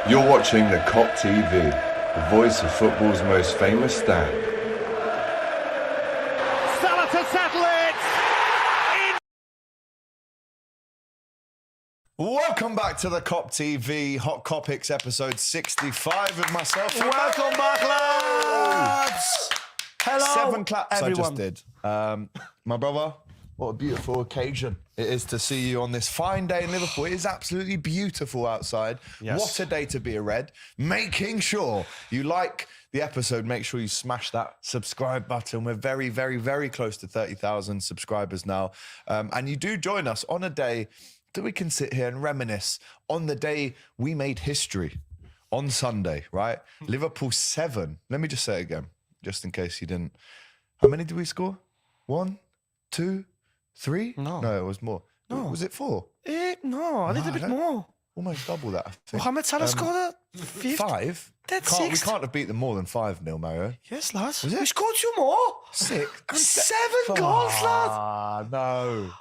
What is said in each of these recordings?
You're watching the Kop TV, the voice of football's most famous stand. Salah to settle it! Welcome back to the Kop TV Hot Kopics episode 65 with myself. Welcome back, lads! Hello, 7 claps everyone. I just did. My brother, what a beautiful occasion it is to see you on this fine day in Liverpool. It is absolutely beautiful outside. Yes. What a day to be a Red. Making sure you like the episode, make sure you smash that subscribe button. We're very, very, very close to 30,000 subscribers now. And you do join us on a day that we can sit here and reminisce on the day we made history on Sunday, right? Liverpool 7. Let me just say it again, just in case you didn't. How many did we score? 1, 2, 3? No. No, it was more. No. Was it 4? No, a little I bit don't- more. Almost double that, I think. Mohamed Salah scored a fifth. 5? That's We sixth. can't have beat them more than 5-0, Mario. Yes, lads. Was it? We scored 2 more. 6? 7 goals, lad. Ah, no.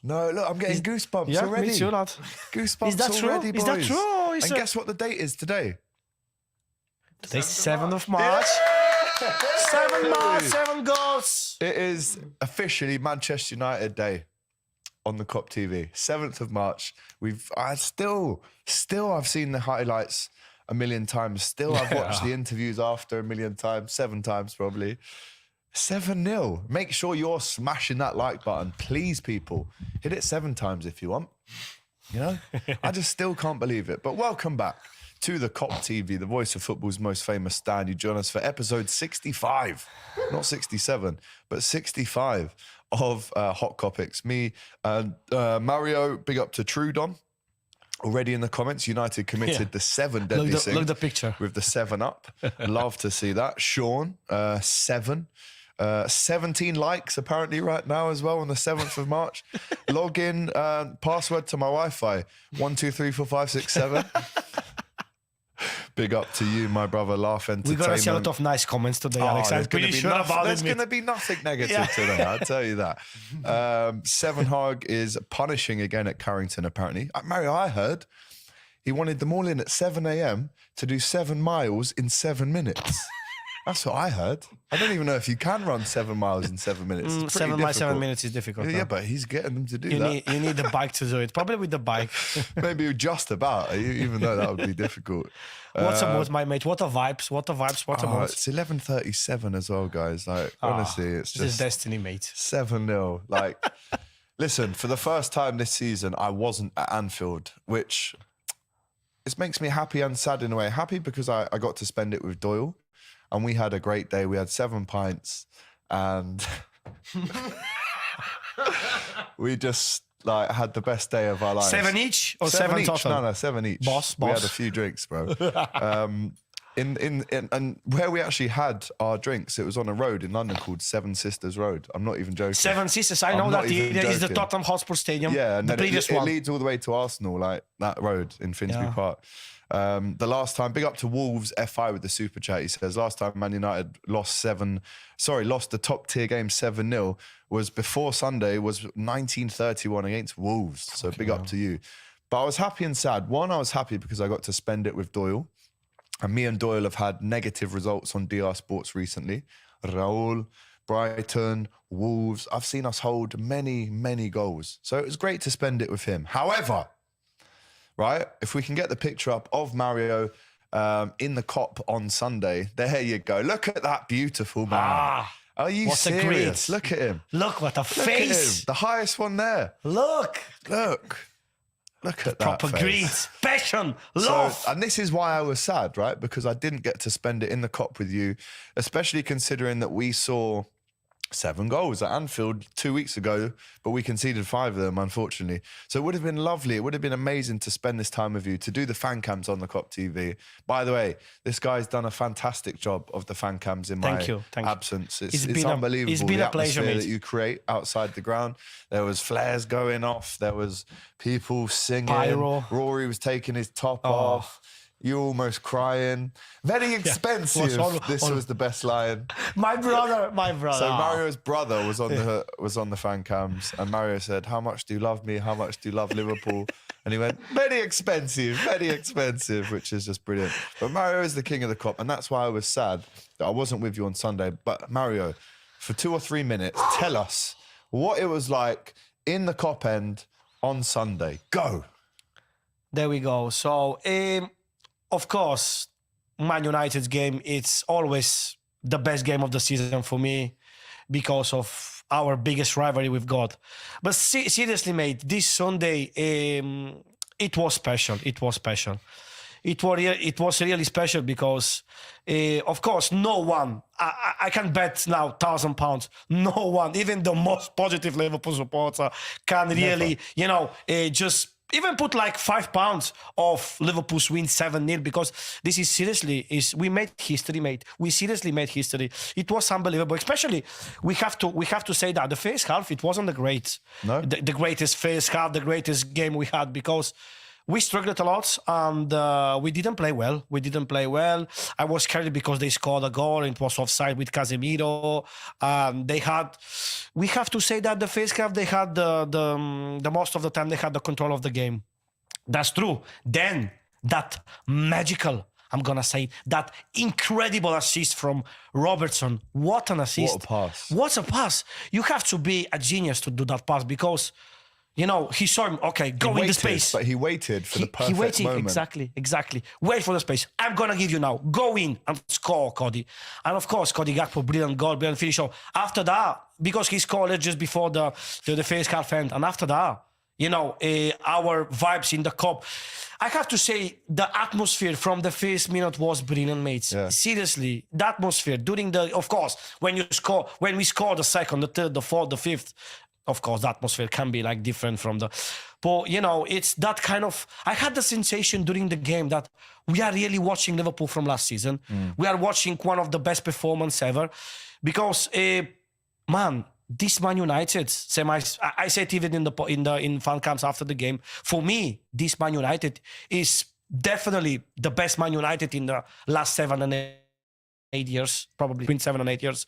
No, look, I'm getting goosebumps Yeah, already. me too, lad. Goosebumps Is that true? already, boys. Is that true? And guess what the date is today? Today's 7th of March. 7 March, 7 goals. It is officially Manchester United Day on the Kop TV. 7th of March. I've seen the highlights a million times. Still, I've watched the interviews after a million times, 7 times probably. 7-0. Make sure you're smashing that like button. Please, people. Hit it 7 times if you want. You know? I just still can't believe it. But welcome back to the Kop TV, the voice of football's most famous stand. You join us for episode 65. Not 67, but 65 of Hot Kopics. Me and Mario, big up to Trudon. Already in the comments, United committed the 7 deadly sins. Look the picture. With the 7 up. Love to see that. Sean, 7. 17 likes apparently right now as well on the 7th of March. Log in, password to my Wi-Fi, 1, 2, 3, 4, 5, 6, 7. Big up to you, my brother. Laugh Entertainment. We're going to see a lot of nice comments today, Alex. I'm pretty sure about it. There's going to be nothing negative today, I'll tell you that. Seven Hag is punishing again at Carrington, apparently. Mario, I heard he wanted them all in at 7 a.m. to do 7 miles in 7 minutes. That's what I heard. I don't even know if you can run 7 miles in 7 minutes. It's 7 difficult. 7 minutes is difficult. Yeah, no? but he's getting them to do that. You need the bike to do it. Probably with the bike. Maybe just about, even though that would be difficult. What's a mood, my mate? What are vibes? What are vibes? What are moods? It's 11:37 as well, guys. Like, honestly, it's This is just destiny, mate. 7-0. Like, listen, for the first time this season, I wasn't at Anfield, which it makes me happy and sad in a way. Happy because I got to spend it with Doyle, and we had a great day. We had 7 pints, and we just had the best day of our lives. 7 each or 7 each? total? No, 7 each. Boss. We had a few drinks, bro. And where we actually had our drinks, it was on a road in London called Seven Sisters Road. I'm not even joking. 7 Sisters. I I'm know not that even is the joking. Tottenham Hotspur Stadium. Yeah, and the then previous it one. leads all the way to Arsenal, like that road in Finsbury Yeah. Park. The last time, big up to Wolves FI with the super chat. He says last time Man United lost the top tier game 7-0 was before Sunday was 1931 against Wolves. So big up to you. But I was happy and sad. One, I was happy because I got to spend it with Doyle. And me and Doyle have had negative results on DR Sports recently. Raul, Brighton, Wolves. I've seen us hold many, many goals. So it was great to spend it with him. However, right, if we can get the picture up of Mario in the Kop on Sunday, there you go. Look at that beautiful man. Are you what a serious? great- Look at him. Look what a Look face. at him. The highest one there. Look. Look at that Proper face. greed, passion, love. So, and this is why I was sad, right? Because I didn't get to spend it in the Kop with you, especially considering that we saw 7 goals at Anfield 2 weeks ago, but we conceded 5 of them, unfortunately. So it would have been lovely. It would have been amazing to spend this time with you, to do the fan cams on the Kop TV. By the way, this guy's done a fantastic job of the fan cams in my absence. It's unbelievable. It's been the a pleasure, atmosphere mate. that you create outside the ground. There was flares going off. There was people singing. Pyro. Rory was taking his top off. You almost crying. Very expensive. This was the best line. My brother. So Mario's brother was on the fan cams, and Mario said, "How much do you love me? How much do you love Liverpool?" And he went, very expensive, which is just brilliant. But Mario is the king of the Kop, and that's why I was sad that I wasn't with you on Sunday. But Mario, for 2 or 3 minutes, tell us what it was like in the Kop end on Sunday. Go. There we go. So, of course, Man United's game, it's always the best game of the season for me because of our biggest rivalry we've got. But seriously, mate, this Sunday, it was special. It was really special because, of course, no one, I can bet now £1,000, no one, even the most positive Liverpool supporter can really, just even put like £5 of Liverpool's win 7-0 because this is seriously, we made history, mate. We seriously made history. It was unbelievable. Especially, we have to say that the first half, it wasn't the greatest first half, the greatest game we had because we struggled a lot and we didn't play well. I was carried because they scored a goal and it was offside with Casemiro. We have to say that the first half, they had the most of the time, they had the control of the game. That's true. Then that magical, I'm going to say, that incredible assist from Robertson. What an assist. What a pass. What a pass. You have to be a genius to do that pass because he saw him, okay, go in the space. But he waited for the perfect moment. Exactly. Wait for the space. I'm going to give you now. Go in and score, Cody. And of course, Cody Gakpo, brilliant goal, brilliant finish. So after that, because he scored just before the first half end, and after that, our vibes in the Kop. I have to say, the atmosphere from the first minute was brilliant, mates. Yeah. Seriously, the atmosphere during of course, when we score the second, the third, the fourth, the fifth, of course, the atmosphere can be like different from but it's that kind of, I had the sensation during the game that we are really watching Liverpool from last season. We are watching one of the best performances ever because, man, this Man United, I said even in fan camps after the game, for me, this Man United is definitely the best Man United in the last 7 and 8 years, probably between 7 and 8 years.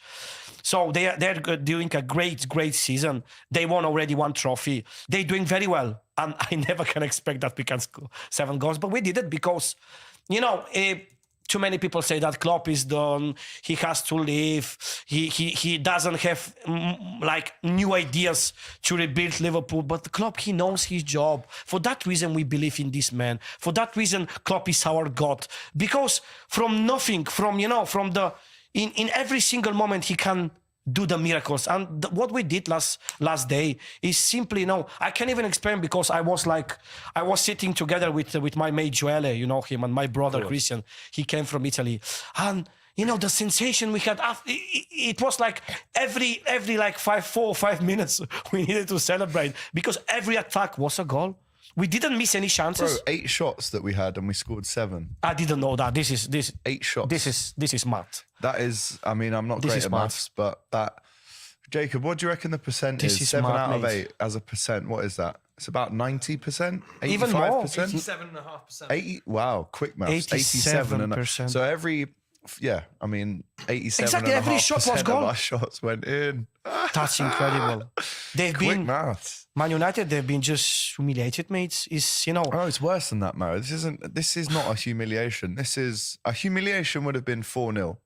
So they're doing a great season. They won already 1 trophy. They're doing very well. And I never can expect that we can score 7 goals. But we did it because, too many people say that Klopp is done. He has to leave. He doesn't have like new ideas to rebuild Liverpool. But Klopp, he knows his job. For that reason, we believe in this man. For that reason, Klopp is our God. Because from nothing, in every single moment, he can do the miracles. And what we did last day is simply, I can't even explain because I was sitting together with my mate Joele, him, and my brother Christian. He came from Italy. And, the sensation we had, it was like every like 4 or 5 minutes we needed to celebrate because every attack was a goal. We didn't miss any chances. Bro, 8 shots that we had and we scored 7. I didn't know that. This 8 shots. This is mad. That is, I'm not great at maths, but that, Jacob, what do you reckon the percent is? 7 out of 8 as a percent. What is that? It's about 90%? 85%? Even more. 87.5%. 80, wow, quick maths. 87%. So 87 exactly, every shot was goal. Of our shots went in. That's incredible. Quick maths. Man United, they've been just humiliated, mates. Oh, it's worse than that, Mario. This is not a humiliation. A humiliation would have been 4-0,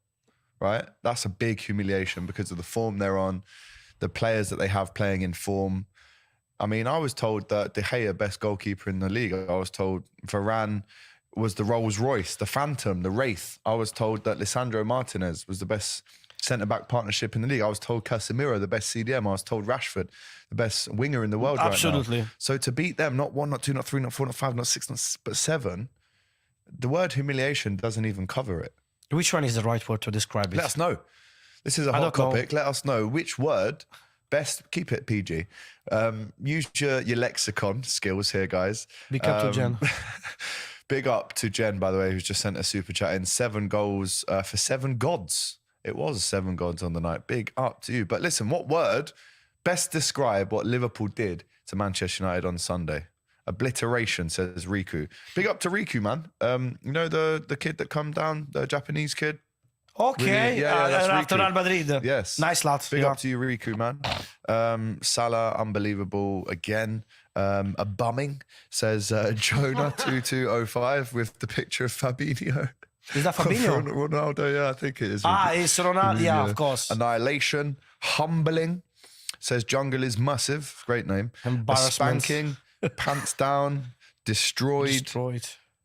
right? That's a big humiliation because of the form they're on, the players that they have playing in form. I was told that De Gea, best goalkeeper in the league. I was told Varane was the Rolls Royce, the Phantom, the Wraith. I was told that Lisandro Martinez was the best centre-back partnership in the league. I was told Casemiro, the best CDM. I was told Rashford, the best winger in the world Absolutely. right now. So to beat them, not 1, not 2, not 3, not 4, not 5, not 6, but 7, the word humiliation doesn't even cover it. Which one is the right word to describe it? Let us know. This is a hot topic. Let us know which word, best, keep it PG. Use your lexicon skills here, guys. Big up to Jen. Big up to Jen, by the way, who's just sent a super chat in. 7 goals for 7 gods. It was 7 gods on the night. Big up to you. But listen, what word best describe what Liverpool did to Manchester United on Sunday? Obliteration, says Riku. Big up to Riku, man. You know the kid that come down, the Japanese kid? Okay, Really? Yeah, that's after Riku. Real Madrid. Yes. Nice lad. Big up to you, Riku, man. Salah, unbelievable again. A bumming, says Jonah 2205 with the picture of Fabinho. Is that Fabinho? Ronaldo, yeah, I think it is. It's Ronaldo, yeah, of course. Annihilation, humbling, says Jungle is massive. Great name. A Embarrassment. spanking, pants down, destroyed,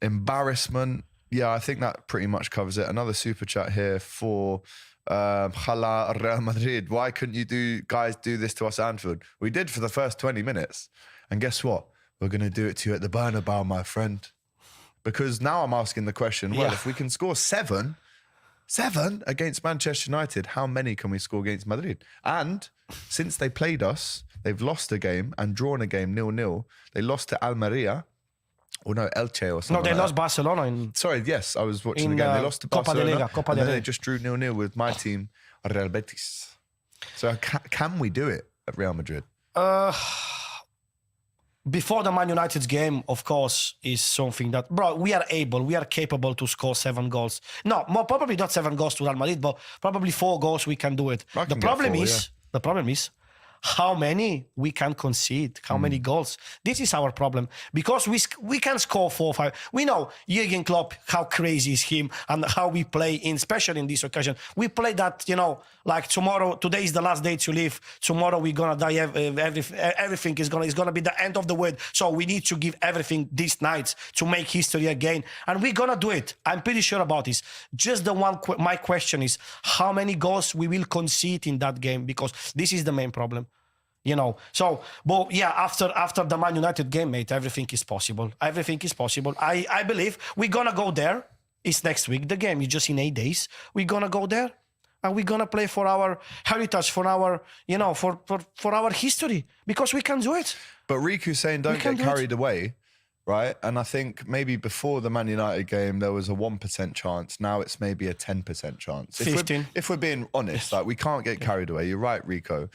embarrassment. Yeah, I think that pretty much covers it. Another super chat here for Hala Real Madrid. Why couldn't you guys do this to us at Anfield? We did for the first 20 minutes. And guess what? We're going to do it to you at the Bernabeu, my friend. Because now I'm asking the question, well, if we can score seven against Manchester United, how many can we score against Madrid? And since they played us, they've lost a game and drawn a game 0-0. They lost to Almeria, or no, Elche or something. No, they like lost that. Barcelona. Sorry, yes, I was watching the game. They lost to Copa de Barcelona, Liga, Copa and de then they Liga. just drew 0-0 with my team, Real Betis. So can we do it at Real Madrid? Before the Man United's game, of course, is something that, bro, we are capable to score 7 goals. No, probably not 7 goals to Real Madrid, but probably 4 goals we can do it. The problem is how many we can concede, how many goals. This is our problem, because we can score 4 or 5. We know Jurgen Klopp, how crazy is him, and how we play, especially in this occasion. We play that, like tomorrow, today is the last day to live. Tomorrow we're gonna die. Everything is gonna be the end of the world. So we need to give everything this night to make history again, and we're gonna do it. I'm pretty sure about this. Just my question is how many goals we will concede in that game, because this is the main problem. So, but yeah, after the Man United game, mate, everything is possible. Everything is possible. I believe we're gonna go there. It's next week. The game is just in 8 days. We're gonna go there, and we're gonna play for our heritage, for our, for our history, because we can do it. But Riku's saying don't get carried away, right? And I think maybe before the Man United game, there was a 1% chance. Now it's maybe a 10% chance. 15. If we're being honest, like we can't get carried away. You're right, Rico.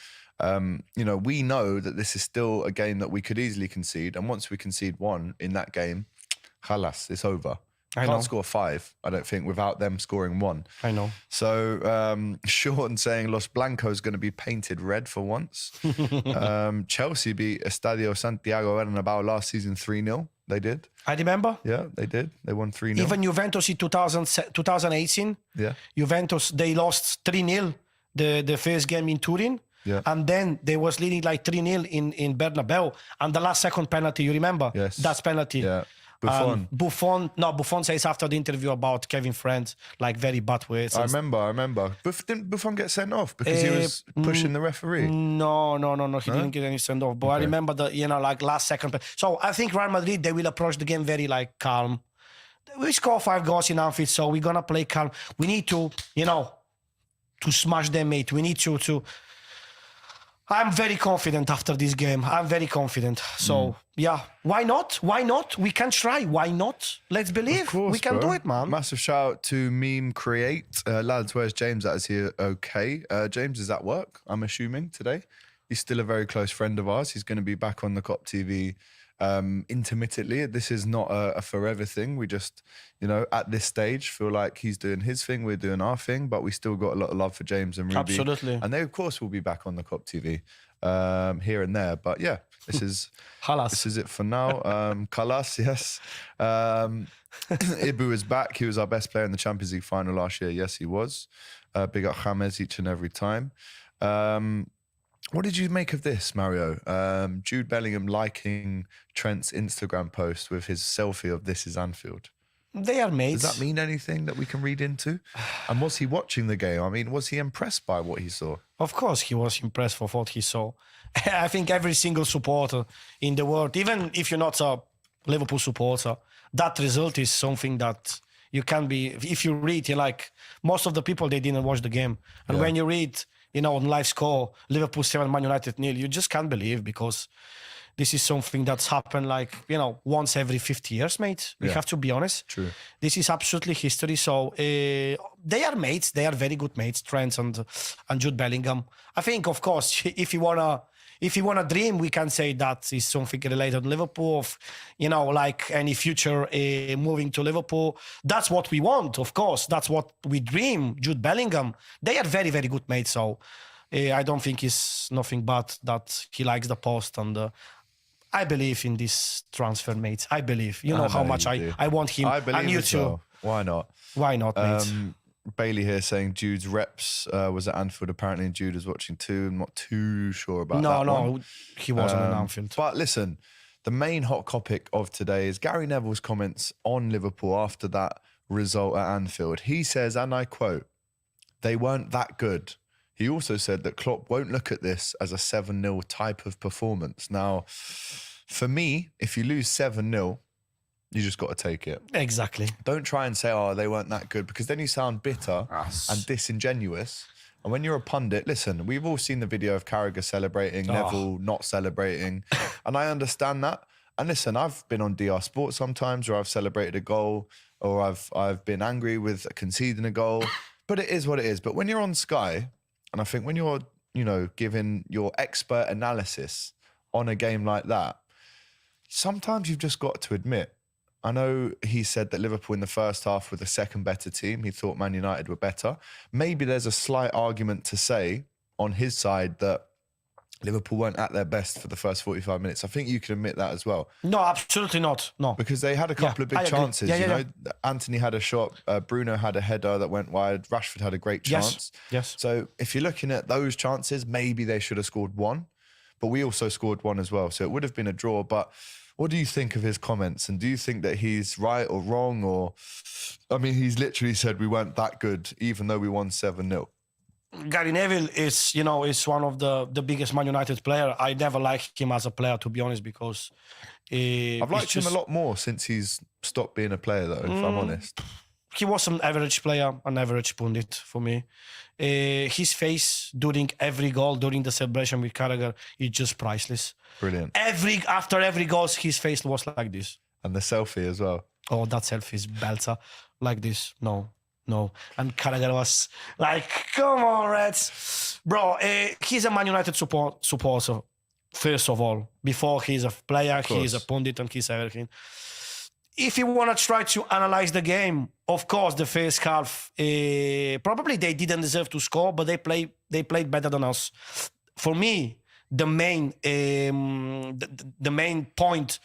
We know that this is still a game that we could easily concede. And once we concede 1 in that game, halas, it's over. Can't score 5, I don't think, without them scoring 1. I know. So Sean saying Los Blancos going to be painted red for once. Chelsea beat Estadio Santiago Bernabéu last season 3-0. They did. I remember. Yeah, they did. They won 3-0. Even Juventus in 2018. Yeah. Juventus, they lost 3-0 the first game in Turin. Yeah. And then they was leading like 3-0 in Bernabeu. And the last second penalty, you remember? Yes. That's penalty. Yeah. Buffon says after the interview about Kevin Friend, like very bad words. I remember. Didn't Buffon get sent off because he was pushing the referee? No. He didn't get any send off. But I remember the, like last second. So I think Real Madrid, they will approach the game very like calm. We score 5 goals in Anfield, so we're going to play calm. We need to, to smash them, mate. We need to. I'm very confident after this game. I'm very confident. So, yeah, why not? Why not? We can try. Why not? Let's believe. Of course, we can do it, man. Massive shout out to Meme Create. Lads, where's James at? Is he okay? James is at work, I'm assuming, today. He's still a very close friend of ours. He's going to be back on the Cop TV intermittently. This is not a forever thing. We just, at this stage feel like he's doing his thing, we're doing our thing, but we still got a lot of love for James and Ruby. Absolutely. And they, of course, will be back on the Cop TV here and there. But yeah, this is it for now. Kalas, yes. Ibu is back. He was our best player in the Champions League final last year. Yes, he was. Big up James each and every time. What did you make of this, Mario? Jude Bellingham liking Trent's Instagram post with his selfie of "This is Anfield." They are mates. Does that mean anything that we can read into? And was he watching the game? I mean, was he impressed by what he saw? Of course, he was impressed for what he saw. I think every single supporter in the world, even if you're not a Liverpool supporter, that result is something that you can be. If you read, most of the people, they didn't watch the game, and when you read, on live score, Liverpool 7, Man United 0, you just can't believe, because this is something that's happened once every 50 years, mate. We have to be honest. True. This is absolutely history. So they are mates. They are very good mates, Trent and Jude Bellingham. I think, of course, if you wanna if you want to dream, we can say that is something related to Liverpool, of, like any future moving to Liverpool. That's what we want, of course. That's what we dream. Jude Bellingham, they are very, very good mates. So I don't think it's nothing but that he likes the post. And I believe in this transfer, mates. I believe. You know how much I want him. I believe and you as too. well. Why not? Why not, mates? Bailey here saying Jude's reps was at Anfield. Apparently, Jude is watching too. I'm not too sure about that. No, he wasn't at Anfield. But listen, the main hot topic of today is Gary Neville's comments on Liverpool after that result at Anfield. He says, and I quote, "They weren't that good." He also said that Klopp won't look at this as a 7-0 type of performance. Now, for me, if you lose 7-0, you just got to take it. Exactly. Don't try and say, oh, they weren't that good, because then you sound bitter and disingenuous. And when you're a pundit, listen, we've all seen the video of Carragher celebrating, Neville not celebrating. And I understand that. And listen, I've been on DR Sports sometimes where I've celebrated a goal or I've been angry with conceding a goal. But it is what it is. But when you're on Sky, and I think when you're, giving your expert analysis on a game like that, sometimes you've just got to admit. I know he said that Liverpool in the first half were the second better team. He thought Man United were better. Maybe there's a slight argument to say on his side that Liverpool weren't at their best for the first 45 minutes. I think you can admit that as well. No, absolutely not. No. Because they had a couple of big chances. Anthony had a shot. Bruno had a header that went wide. Rashford had a great chance. Yes. So if you're looking at those chances, maybe they should have scored one. But we also scored one as well. So it would have been a draw. But what do you think of his comments? And do you think that he's right or wrong? Or, I mean, he's literally said we weren't that good, even though we won 7-0. Gary Neville is, is one of the biggest Man United player. I never liked him as a player, to be honest, because I've liked him a lot more since he's stopped being a player, though, if I'm honest. He was an average player, an average pundit for me. His face during every goal, during the celebration with Carragher, is just priceless. Brilliant. After every goal, his face was like this. And the selfie as well. Oh, that selfie is belter. Like this. No. And Carragher was like, come on, Reds. Bro, he's a Man United supporter, first of all. Before he's a player, he's a pundit and he's everything. If you want to try to analyze the game, of course, the first half, probably they didn't deserve to score, but they played better than us. For me, the main point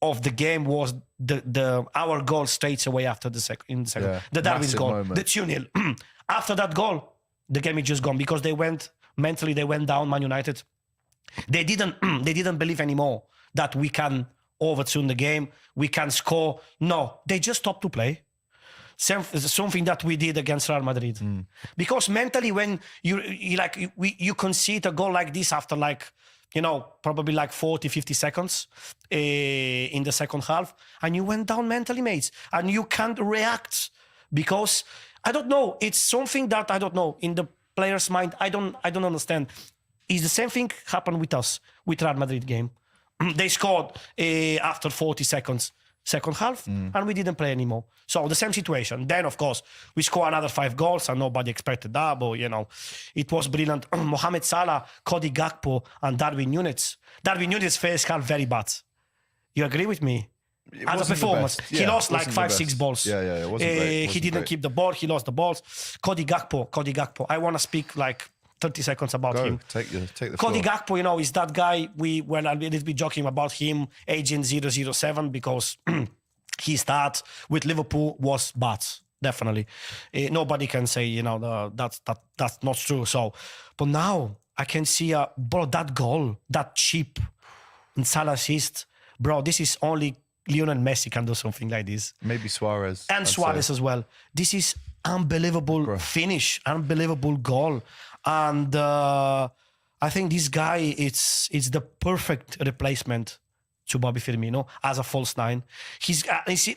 of the game was our goal straight away after the second. The Darwin's goal, moment. The 2-0. After that goal, the game is just gone because they went down. Man United, they didn't believe anymore that we can overturn the game, we can score. No, they just stopped to play. Something that we did against Real Madrid. Because mentally, when you concede a goal like this after probably 40, 50 seconds in the second half, and you went down mentally, mates, and you can't react because I don't know. It's something that I don't know in the player's mind. I don't understand. Is the same thing happened with us with Real Madrid game? They scored after 40 seconds, second half, and we didn't play anymore. So the same situation. Then, of course, we score another 5 goals, and nobody expected that. But, it was brilliant. Mohamed Salah, Cody Gakpo, and Darwin Núñez. Darwin Núñez first half very bad. You agree with me? As a performance, he lost 5-6 balls. Yeah, it wasn't great. He didn't keep the ball. He lost the balls. Cody Gakpo. I want to speak 30 seconds about him. Take the Cody floor. Gakpo, is that guy we were a little bit joking about him, Agent 007, because his start with Liverpool was bad, definitely. Nobody can say, that's not true. So, but now I can see, that goal, that chip, and Salah assist, bro, this is only Lionel Messi can do something like this. Maybe Suarez. And Suarez as well. This is unbelievable finish, unbelievable goal. And I think this guy, it's the perfect replacement to Bobby Firmino as a false 9.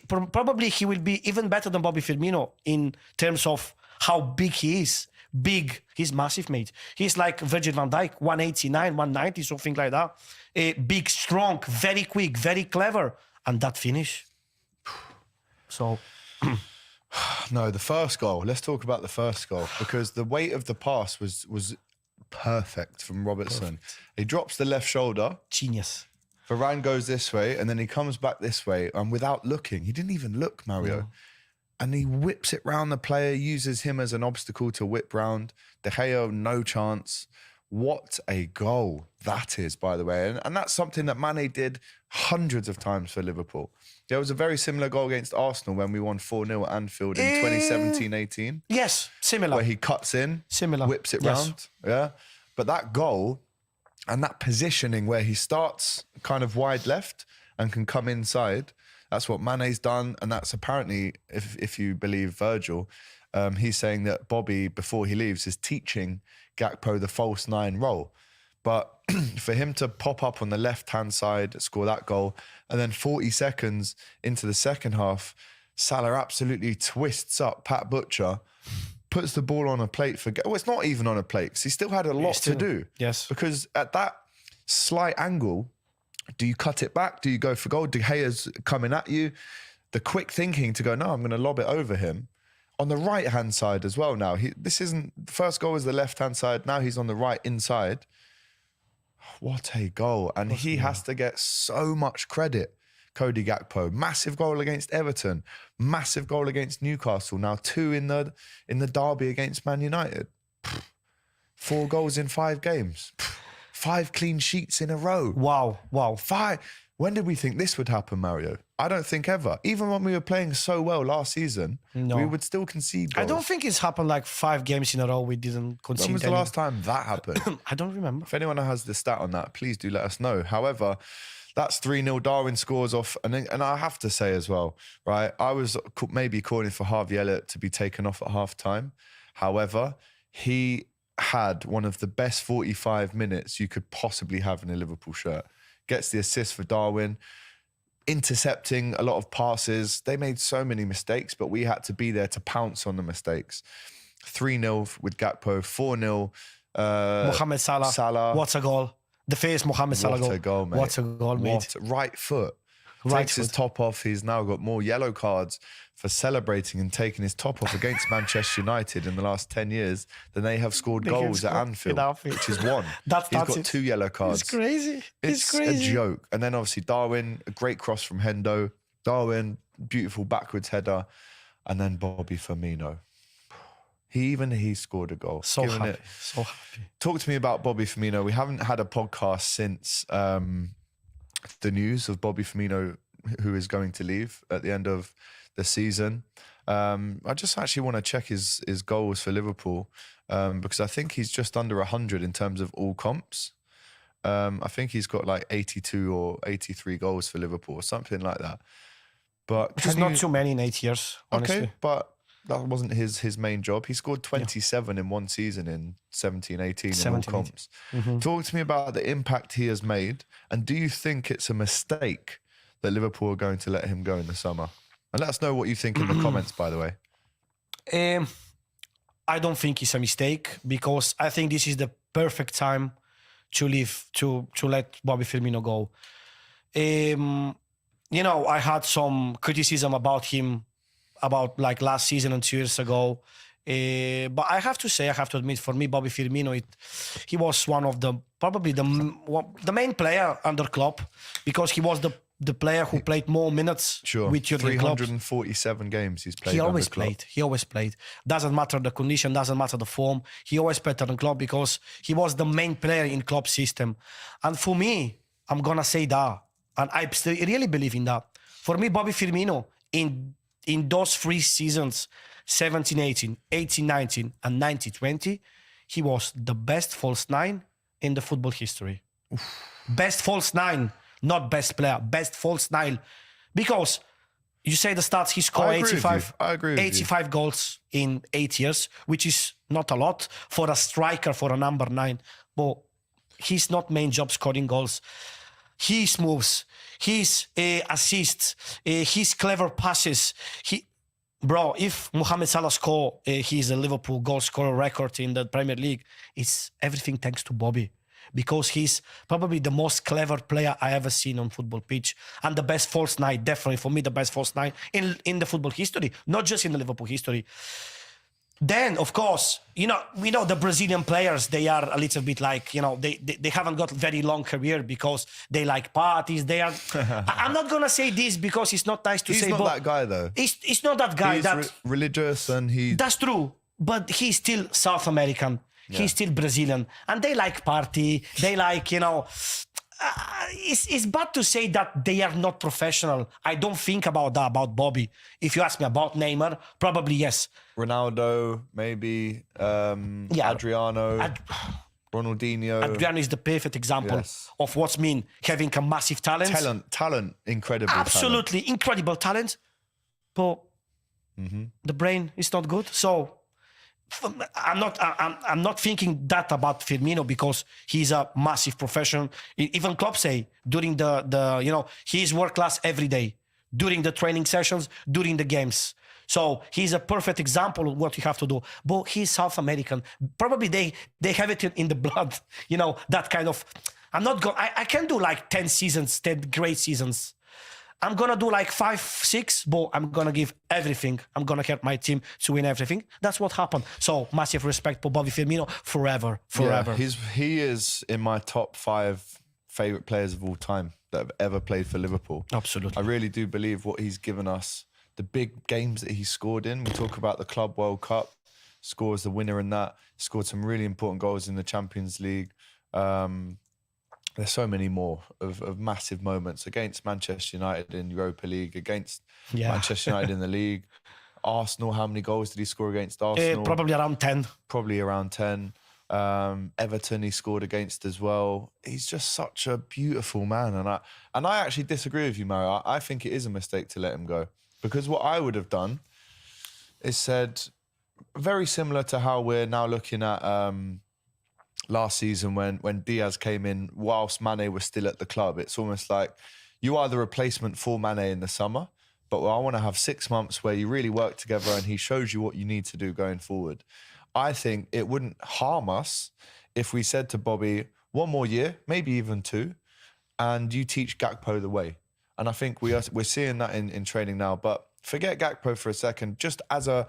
Probably he will be even better than Bobby Firmino in terms of how big he is. Big, he's massive, mate. He's like Virgil van Dijk, 189, 190, something like that. Big, strong, very quick, very clever. And that finish. So... No, the first goal. Let's talk about the first goal because the weight of the pass was perfect from Robertson. He drops the left shoulder. Genius. Varane goes this way, and then he comes back this way, and without looking, he didn't even look, Mario. No. And he whips it round the player, uses him as an obstacle to whip round. De Gea, no chance. What a goal that is, by the way. And that's something that Mane did hundreds of times for Liverpool. There was a very similar goal against Arsenal when we won 4-0 at Anfield in 2017-18. Yes, similar. Where he cuts in, Similar. whips it Yes. round. Yeah. But that goal and that positioning where he starts kind of wide left and can come inside, that's what Mane's done. And that's apparently, if you believe Virgil, he's saying that Bobby, before he leaves, is teaching Gakpo the false nine role. But for him to pop up on the left-hand side, score that goal, and then 40 seconds into the second half, Salah absolutely twists up Pat Butcher, puts the ball on a plate for... Well, it's not even on a plate, because he still had a lot to do. Yes. Because at that slight angle, do you cut it back? Do you go for goal? De Gea's coming at you. The quick thinking to go, no, I'm going to lob it over him. On the right-hand side as well now. This isn't... The first goal was the left-hand side. Now he's on the right inside. What a goal. And he has to get so much credit, Cody Gakpo. Massive goal against Everton. Massive goal against Newcastle. Now 2 in the derby against Man United. 4 goals in 5 games. 5 clean sheets in a row. Wow. 5. When did we think this would happen, Mario? I don't think ever. Even when we were playing so well last season, we would still concede goals. I don't think it's happened like 5 games in a row we didn't concede. When was the last time that happened? I don't remember. If anyone has the stat on that, please do let us know. However, that's 3-0. Darwin scores off. And I have to say as well, right, I was maybe calling for Harvey Elliott to be taken off at half-time. However, he had one of the best 45 minutes you could possibly have in a Liverpool shirt. Gets the assist for Darwin, intercepting a lot of passes. They made so many mistakes, but we had to be there to pounce on the mistakes. 3-0 with Gakpo, 4-0. Mohamed Salah. What a goal. The first Mohamed Salah goal. What a goal, mate. What a goal, mate. Right foot. Right Takes his foot. top off. He's now got more yellow cards for celebrating and taking his top off against Manchester United in the last 10 years than they have scored goals at Anfield, which is 1. That's He's got it. 2 yellow cards. It's crazy. It's crazy. a joke. And then obviously Darwin, a great cross from Hendo. Darwin, beautiful backwards header. And then Bobby Firmino. He scored a goal. So Giving happy. So happy. Talk to me about Bobby Firmino. We haven't had a podcast since the news of Bobby Firmino, who is going to leave at the end of the season. I just actually want to check his goals for Liverpool because I think he's just under 100 in terms of all comps. I think he's got like 82 or 83 goals for Liverpool or something like that. But Which is not too many in 8 years, honestly. Okay, but that wasn't his main job. He scored 27 in one season in 17-18 in all comps. Talk to me about the impact he has made, and do you think it's a mistake that Liverpool are going to let him go in the summer? And let us know what you think in the comments, by the way. I don't think it's a mistake because I think this is the perfect time to leave, to let Bobby Firmino go. You know, I had some criticism about him about like last season and 2 years ago. But I have to admit, for me, Bobby Firmino, he was one of probably the main player under Klopp because he was the player who played more minutes with Jurgen Klopp. 347 games he's played. He always played. Doesn't matter the condition, doesn't matter the form. He always played under Klopp because he was the main player in Klopp's system. And for me, I'm gonna say that, and I still really believe in that. For me, Bobby Firmino in those 3 seasons, 17-18, 18-19, and 19-20, he was the best false 9 in the football history. Best false 9. Not best player, best false 9. Because you say the stats, he scored 85 goals in 8 years, which is not a lot for a striker, for a number 9. But he's not main job scoring goals. His moves, his assists, his clever passes. If Mohamed Salah score his Liverpool goal scorer record in the Premier League, it's everything thanks to Bobby. Because he's probably the most clever player I ever seen on football pitch. And the best false 9, definitely for me, the best false 9 in the football history, not just in the Liverpool history. Then, of course, we know the Brazilian players, they are a little bit like, they haven't got very long career because they like parties. They are. I'm not going to say this because it's not nice to say. He's not that guy, though. It's not that guy. He's religious and he... That's true. But he's still South American. Yeah. He's still Brazilian. And they like party. They like, it's bad to say that they are not professional. I don't think about that, about Bobby. If you ask me about Neymar, probably yes. Ronaldo, maybe. Adriano, Ronaldinho. Adriano is the perfect example of what's mean having a massive talent. Incredible Absolutely talent. Incredible talent. But the brain is not good. So I'm not thinking that about Firmino because he's a massive professional. Even Klopp say during the he's world class every day during the training sessions, during the games. So he's a perfect example of what you have to do. But he's South American. Probably they have it in the blood. That kind of. I can do like 10 seasons, 10 great seasons. I'm going to do like 5, 6, but I'm going to give everything. I'm going to help my team to win everything. That's what happened. So massive respect for Bobby Firmino forever. Yeah, he is in my top 5 favourite players of all time that have ever played for Liverpool. Absolutely. I really do believe what he's given us, the big games that he scored in. We talk about the Club World Cup, scores the winner in that, scored some really important goals in the Champions League. There's so many more of massive moments against Manchester United in Europa League, against Manchester United in the league. Arsenal, how many goals did he score against Arsenal? Probably around 10. Probably around 10. Everton he scored against as well. He's just such a beautiful man. And I actually disagree with you, Mario. I think it is a mistake to let him go. Because what I would have done is said, very similar to how we're now looking at... last season when Diaz came in whilst Mane was still at the club. It's almost like you are the replacement for Mane in the summer, but I want to have 6 months where you really work together and he shows you what you need to do going forward. I think it wouldn't harm us if we said to Bobby, 1 more year, maybe even 2, and you teach Gakpo the way. And I think we're seeing that in training now. But forget Gakpo for a second, just as a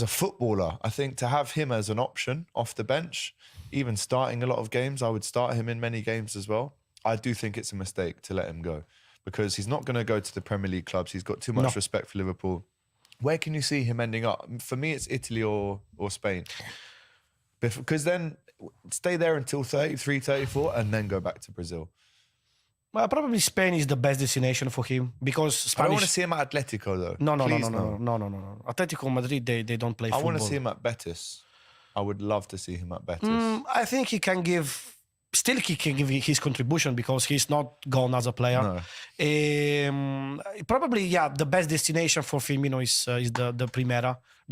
footballer, I think to have him as an option off the bench, even starting a lot of games, I would start him in many games as well. I do think it's a mistake to let him go because he's not going to go to the Premier League clubs. He's got too much respect for Liverpool. Where can you see him ending up? For me, it's Italy or Spain. Because then stay there until 33, 34 and then go back to Brazil. Well, probably Spain is the best destination for him because Spanish... I don't want to see him at Atletico though. No. Atletico Madrid, they don't play football. I want to see him at Betis. I would love to see him at Betis. I think he can give his contribution because he's not gone as a player. No. Probably, the best destination for Firmino is the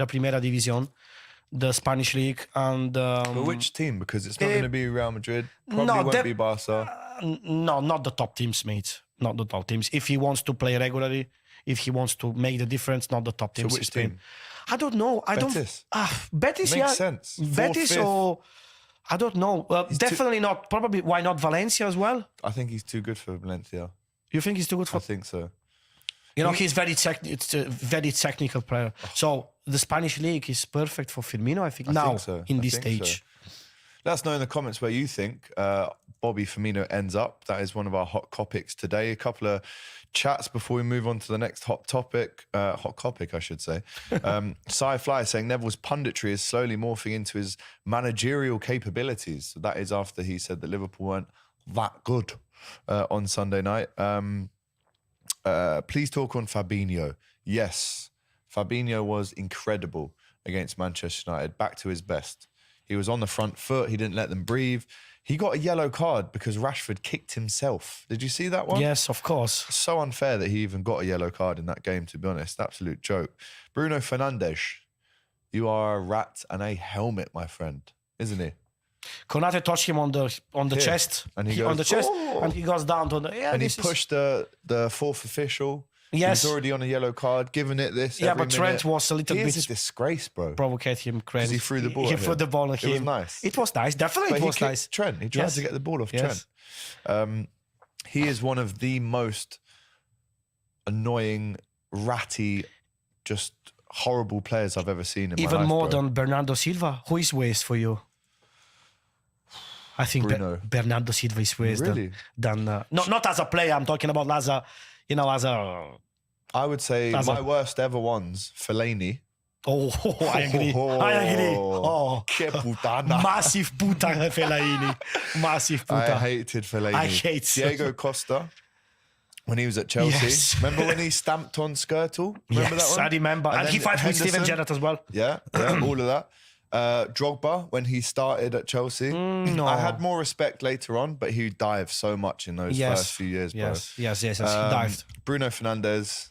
Primera Division, the Spanish league. And but which team? Because it's not going to be Real Madrid. Probably won't be Barca. No, not the top teams, mate. Not the top teams. If he wants to play regularly, if he wants to make the difference, not the top teams. So which team? I don't know. Betis. Betis, Makes sense. Betis or... I don't know. Definitely not. Probably, why not Valencia as well? I think he's too good for Valencia. You think he's too good for... I think so. He's it's a very technical player. So the Spanish league is perfect for Firmino, I think, in this stage. So. Let us know in the comments where you think Bobby Firmino ends up. That is one of our hot Kopics today. A couple of chats before we move on to the next hot topic. Hot Kopic, I should say. Sci-Fly saying Neville's punditry is slowly morphing into his managerial capabilities. So that is after he said that Liverpool weren't that good on Sunday night. Please talk on Fabinho. Yes, Fabinho was incredible against Manchester United. Back to his best. He was on the front foot. He didn't let them breathe. He got a yellow card because Rashford kicked himself. Did you see that one? Yes, of course. So unfair that he even got a yellow card in that game, to be honest. Absolute joke. Bruno Fernandes, you are a rat and a helmet, my friend, isn't he? Konate touched him on the chest. And he goes, on the chest, and he goes down to the... Yeah, and he pushed the fourth official. Yes. He's already on a yellow card, giving it this. Yeah, every but Trent minute. was a little bit... He is a disgrace, bro. Provocate him crazy. Because he threw the ball He at threw him. the ball at him. It was nice. It was nice. Definitely But it was nice. Trent. He tried to get the ball off Trent. He is one of the most annoying, ratty, just horrible players I've ever seen in my Even life. more bro. than Bernardo Silva. Who is worse for you? I think Bruno. Bernardo Silva is worse Really? than not as a player. I'm talking about as a, as a. I would say As my a- worst ever ones, Fellaini. Oh, I agree. I agree. Oh, Que putana. massive puta Fellaini. Massive puta. I hated Fellaini. I hate Diego Costa when he was at Chelsea. Yes. Remember when he stamped on Skirtle? Remember Yes, that one? I remember. And he then fights with Steven Henderson. Gerrard as well. Yeah, all of that. Drogba when he started at Chelsea. No. I had more respect later on, but he dived so much in those first few years, bro. Yes. He dived. Bruno Fernandes.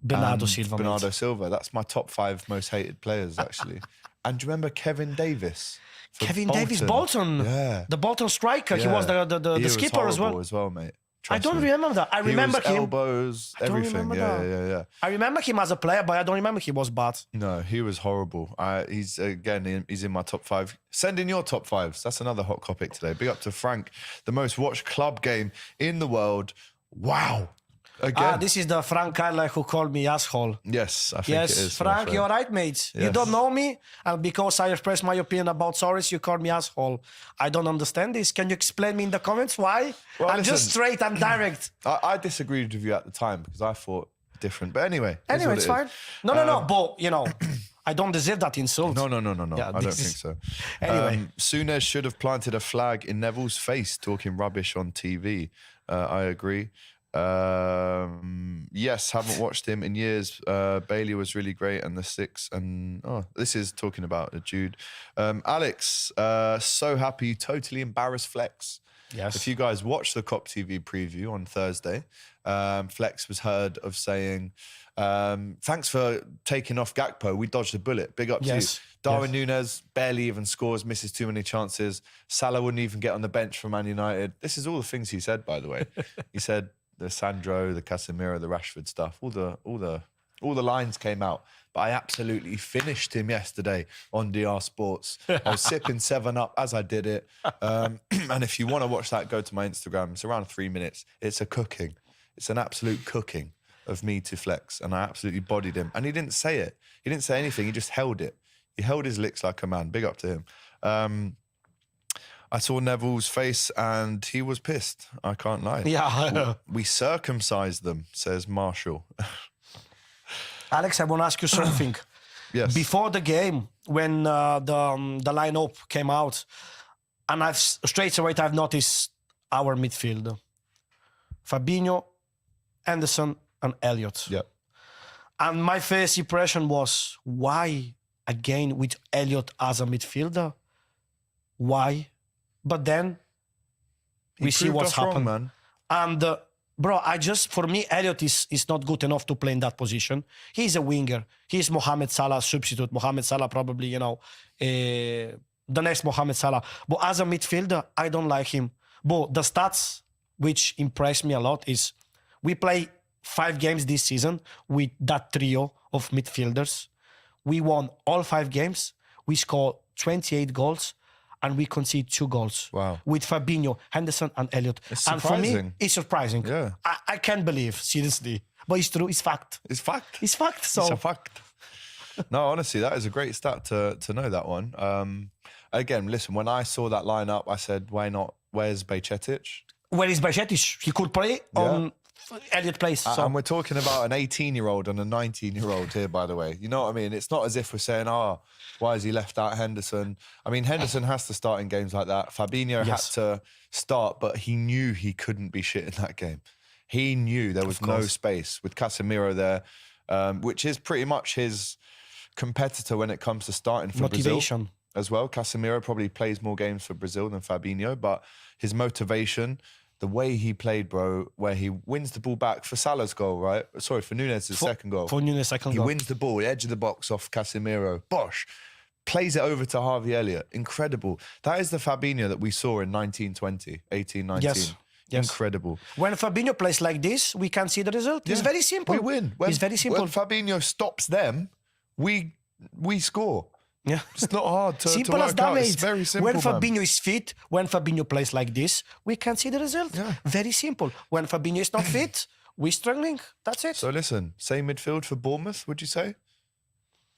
Bernardo and Silva. Bernardo mate. Silva. That's my top 5 most hated players, actually. And do you remember Kevin Davis? for Kevin Davis, Bolton. Yeah. The Bolton striker. He was the He was skipper as well. mate. I Trust don't me. remember that. I He remember was him. elbows, I don't everything. remember Yeah. I remember him as a player, but I don't remember he was bad. No, he was horrible. He's in my top 5. Send in your top 5s. That's another hot topic today. Big up to Frank, the most watched club game in the world. Wow. Again. This is the Frank Kyler who called me asshole. Yes, I think it Yes, is. my Frank, friend. you're right, mate. You Yes. don't know me, and because I expressed my opinion about Soros, you called me asshole. I don't understand this. Can you explain me in the comments why? Well, I'm just listen. straight and direct. I disagreed with you at the time because I thought different. But anyway. Anyway, it's it's what it fine. is. No. But, I don't deserve that insult. No. Yeah, I don't this think is- so. Anyway. Souness should have planted a flag in Neville's face talking rubbish on TV. I agree. Yes, haven't watched him in years. Bailey was really great, and the 6. And this is talking about Jude. Alex, so happy you totally embarrassed Flex. Yes. If you guys watched the Cop TV preview on Thursday, Flex was heard of saying, thanks for taking off Gakpo. We dodged a bullet. Big up to you. Yes. Darwin Núñez barely even scores, misses too many chances. Salah wouldn't even get on the bench for Man United. This is all the things he said, by the way. He said the Sandro, the Casemiro, the Rashford stuff, all the lines came out. But I absolutely finished him yesterday on DR Sports. I was sipping 7-Up as I did it. And if you want to watch that, go to my Instagram. It's around 3 minutes. It's a cooking. It's an absolute cooking of me to Flex. And I absolutely bodied him. And he didn't say it. He didn't say anything. He just held it. He held his licks like a man. Big up to him. I saw Neville's face and he was pissed. I can't lie. Yeah. We circumcised them, says Marshall. Alex, I want to ask you something. Yes. Before the game, when the lineup came out, and straight away I've noticed our midfield: Fabinho, Anderson, and Elliott. Yeah. And my first impression was, why again with Elliott as a midfielder? Why? But then we see proved what's us wrong, happened. man. And bro, for me, Elliott is not good enough to play in that position. He's a winger. He's Mohamed Salah's substitute. Mohamed Salah probably, the next Mohamed Salah. But as a midfielder, I don't like him. But the stats which impress me a lot is we play 5 games this season with that trio of midfielders. We won all 5 games. We scored 28 goals. And we concede 2 goals. Wow. With Fabinho, Henderson, and Elliott. It's and for me, surprising. it's surprising. Yeah. I can't believe, seriously. But it's true, it's fact. It's fact. It's fact. So It's a fact. No, honestly, that is a great stat to know that one. Again, listen, when I saw that lineup, I said, why not? Where's Bajcetic? where is Bajcetic? He could play on Elliott plays. So. And we're talking about an 18-year-old and a 19-year-old here, by the way. You know what I mean? It's not as if we're saying, why has he left out Henderson? I mean, Henderson has to start in games like that. Fabinho had to start, but he knew he couldn't be shit in that game. He knew there was no space with Casemiro there, which is pretty much his competitor when it comes to starting for Motivation. Brazil as well. Casemiro probably plays more games for Brazil than Fabinho, but his motivation, the way he played, bro, where he wins the ball back for Salah's goal, right? Sorry, for Núñez's second goal. For Núñez's second He goal. wins the ball, edge of the box off Casemiro. Bosh. Plays it over to Harvey Elliott. Incredible. That is the Fabinho that we saw in 1920, 18-19. Yes. Incredible. When Fabinho plays like this, we can see the result. It's very simple. We win. It's very simple. When Fabinho stops them, we score. Yeah. It's not hard to Simple work as that, out. mate. It's very simple, When man. Fabinho is fit, when Fabinho plays like this, we can see the result. Yeah. Very simple. When Fabinho is not fit, we're struggling. That's it. So listen, same midfield for Bournemouth, would you say?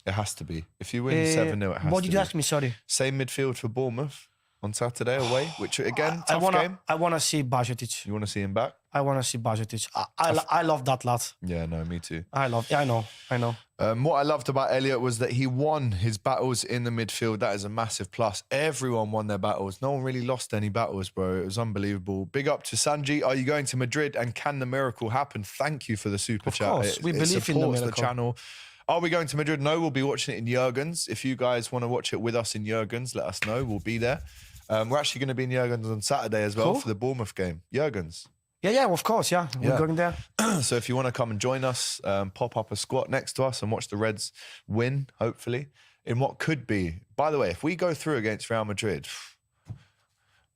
It has to be. If you win 7-0, it has What to did be. you ask me? Sorry. Same midfield for Bournemouth on Saturday away, which again, tough game. I wanna see Bajcetic. You want to see him back? I wanna see Bajcetic. I love that lad. Yeah, no, me too. I know. What I loved about Elliot was that he won his battles in the midfield. That is a massive plus. Everyone won their battles. No one really lost any battles, bro. It was unbelievable. Big up to Sanji. Are you going to Madrid and can the miracle happen? Thank you for the super chat. Of course, we believe in the miracle. The channel. Are we going to Madrid? No, we'll be watching it in Jurgen's. If you guys want to watch it with us in Jurgen's, let us know. We'll be there. We're actually going to be in Jurgen's on Saturday as well for the Bournemouth game. Jurgen's. Yeah, of course, yeah. We're going there. So if you want to come and join us, pop up a squat next to us and watch the Reds win, hopefully, in what could be. By the way, if we go through against Real Madrid,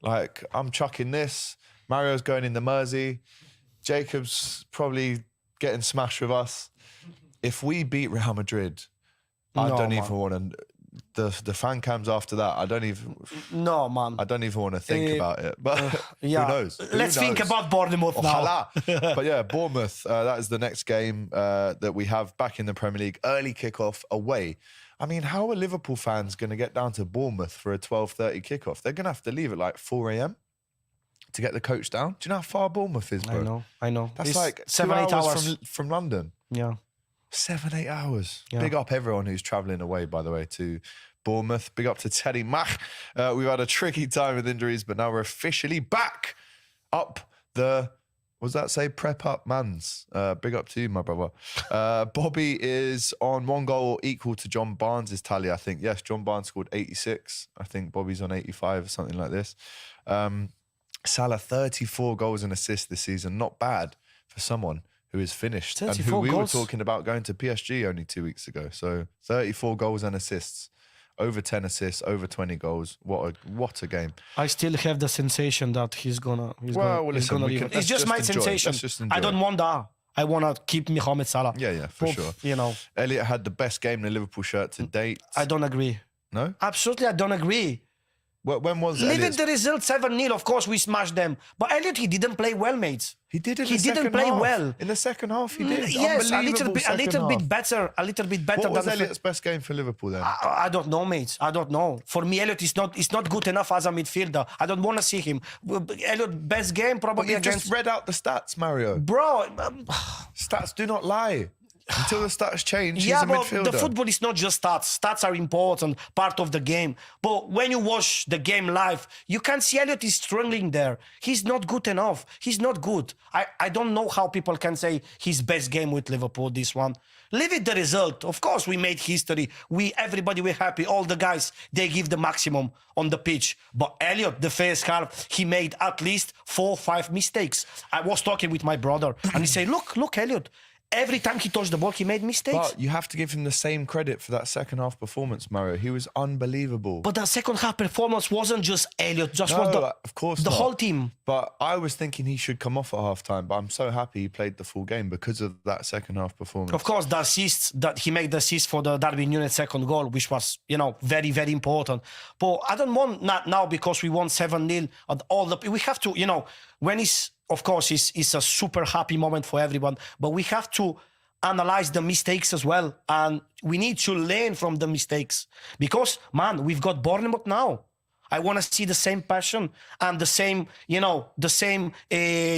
like, I'm chucking this. Mario's going in the Mersey. Jacob's probably getting smashed with us. If we beat Real Madrid, I don't even want to... The fan cams after that, I don't even want to think about it. But yeah. Who knows? Let's think about Bournemouth now. But yeah, Bournemouth, that is the next game that we have back in the Premier League. Early kickoff away. I mean, how are Liverpool fans going to get down to Bournemouth for a 12:30 kickoff? They're going to have to leave at like 4 a.m. to get the coach down. Do you know how far Bournemouth is, bro? I know. That's it's like 7-8 hours from London. Yeah. 7-8 hours. Yeah. Big up everyone who's travelling away, by the way, to Bournemouth. Big up to Teddy Mach. We've had a tricky time with injuries, but now we're officially back up the, what does that say? Prep up mans. Big up to you, my brother. Bobby is on 1 goal equal to John Barnes' tally, I think. Yes, John Barnes scored 86. I think Bobby's on 85 or something like this. Salah, 34 goals and assists this season. Not bad for someone who is finished and who we were talking about going to PSG only 2 weeks ago. So 34 goals and assists, over 10 assists, over 20 goals. What a game. I still have the sensation that he's gonna leave. It's just my sensation. I don't want that. I want to keep Mohamed Salah. Yeah, for sure. You know, Elliot had the best game in the Liverpool shirt to date. I don't agree. No? Absolutely, I don't agree. When was Leave Elliot's... it the result 7-0. Of course, we smashed them. But Elliot, he didn't play well, mates. He did in he the second didn't play half. well. In the second half, he did. Yes, a little bit better. What was Elliot's best game for Liverpool then? I don't know, mates. I don't know. For me, Elliot is not good enough as a midfielder. I don't want to see him. Elliot, best game probably but you against... just read out the stats, Mario. Bro. Stats do not lie. Until the stats change, he's a midfielder. The football is not just stats. Stats are important, part of the game. But when you watch the game live, you can see Elliot is struggling there. He's not good enough. He's not good. I don't know how people can say his best game with Liverpool, this one. Leave it the result. Of course, we made history. Everybody were happy. All the guys, they give the maximum on the pitch. But Elliot, the first half, he made at least 4 or 5 mistakes. I was talking with my brother, and he said, look, Elliot, every time he touched the ball, he made mistakes. But you have to give him the same credit for that second half performance, Mario. He was unbelievable. But the second half performance wasn't just Elliot, was of course the not. whole team. But I was thinking he should come off at half-time, but I'm so happy he played the full game because of that second half performance. Of course, the assist, that he made the assist for the Darwin Núñez second goal, which was, very, very important. But I don't want not now because we won 7-0 and all we have to, when it's, of course, it's a super happy moment for everyone, but we have to analyze the mistakes as well, and we need to learn from the mistakes because, man, we've got Bournemouth now. I want to see the same passion and the same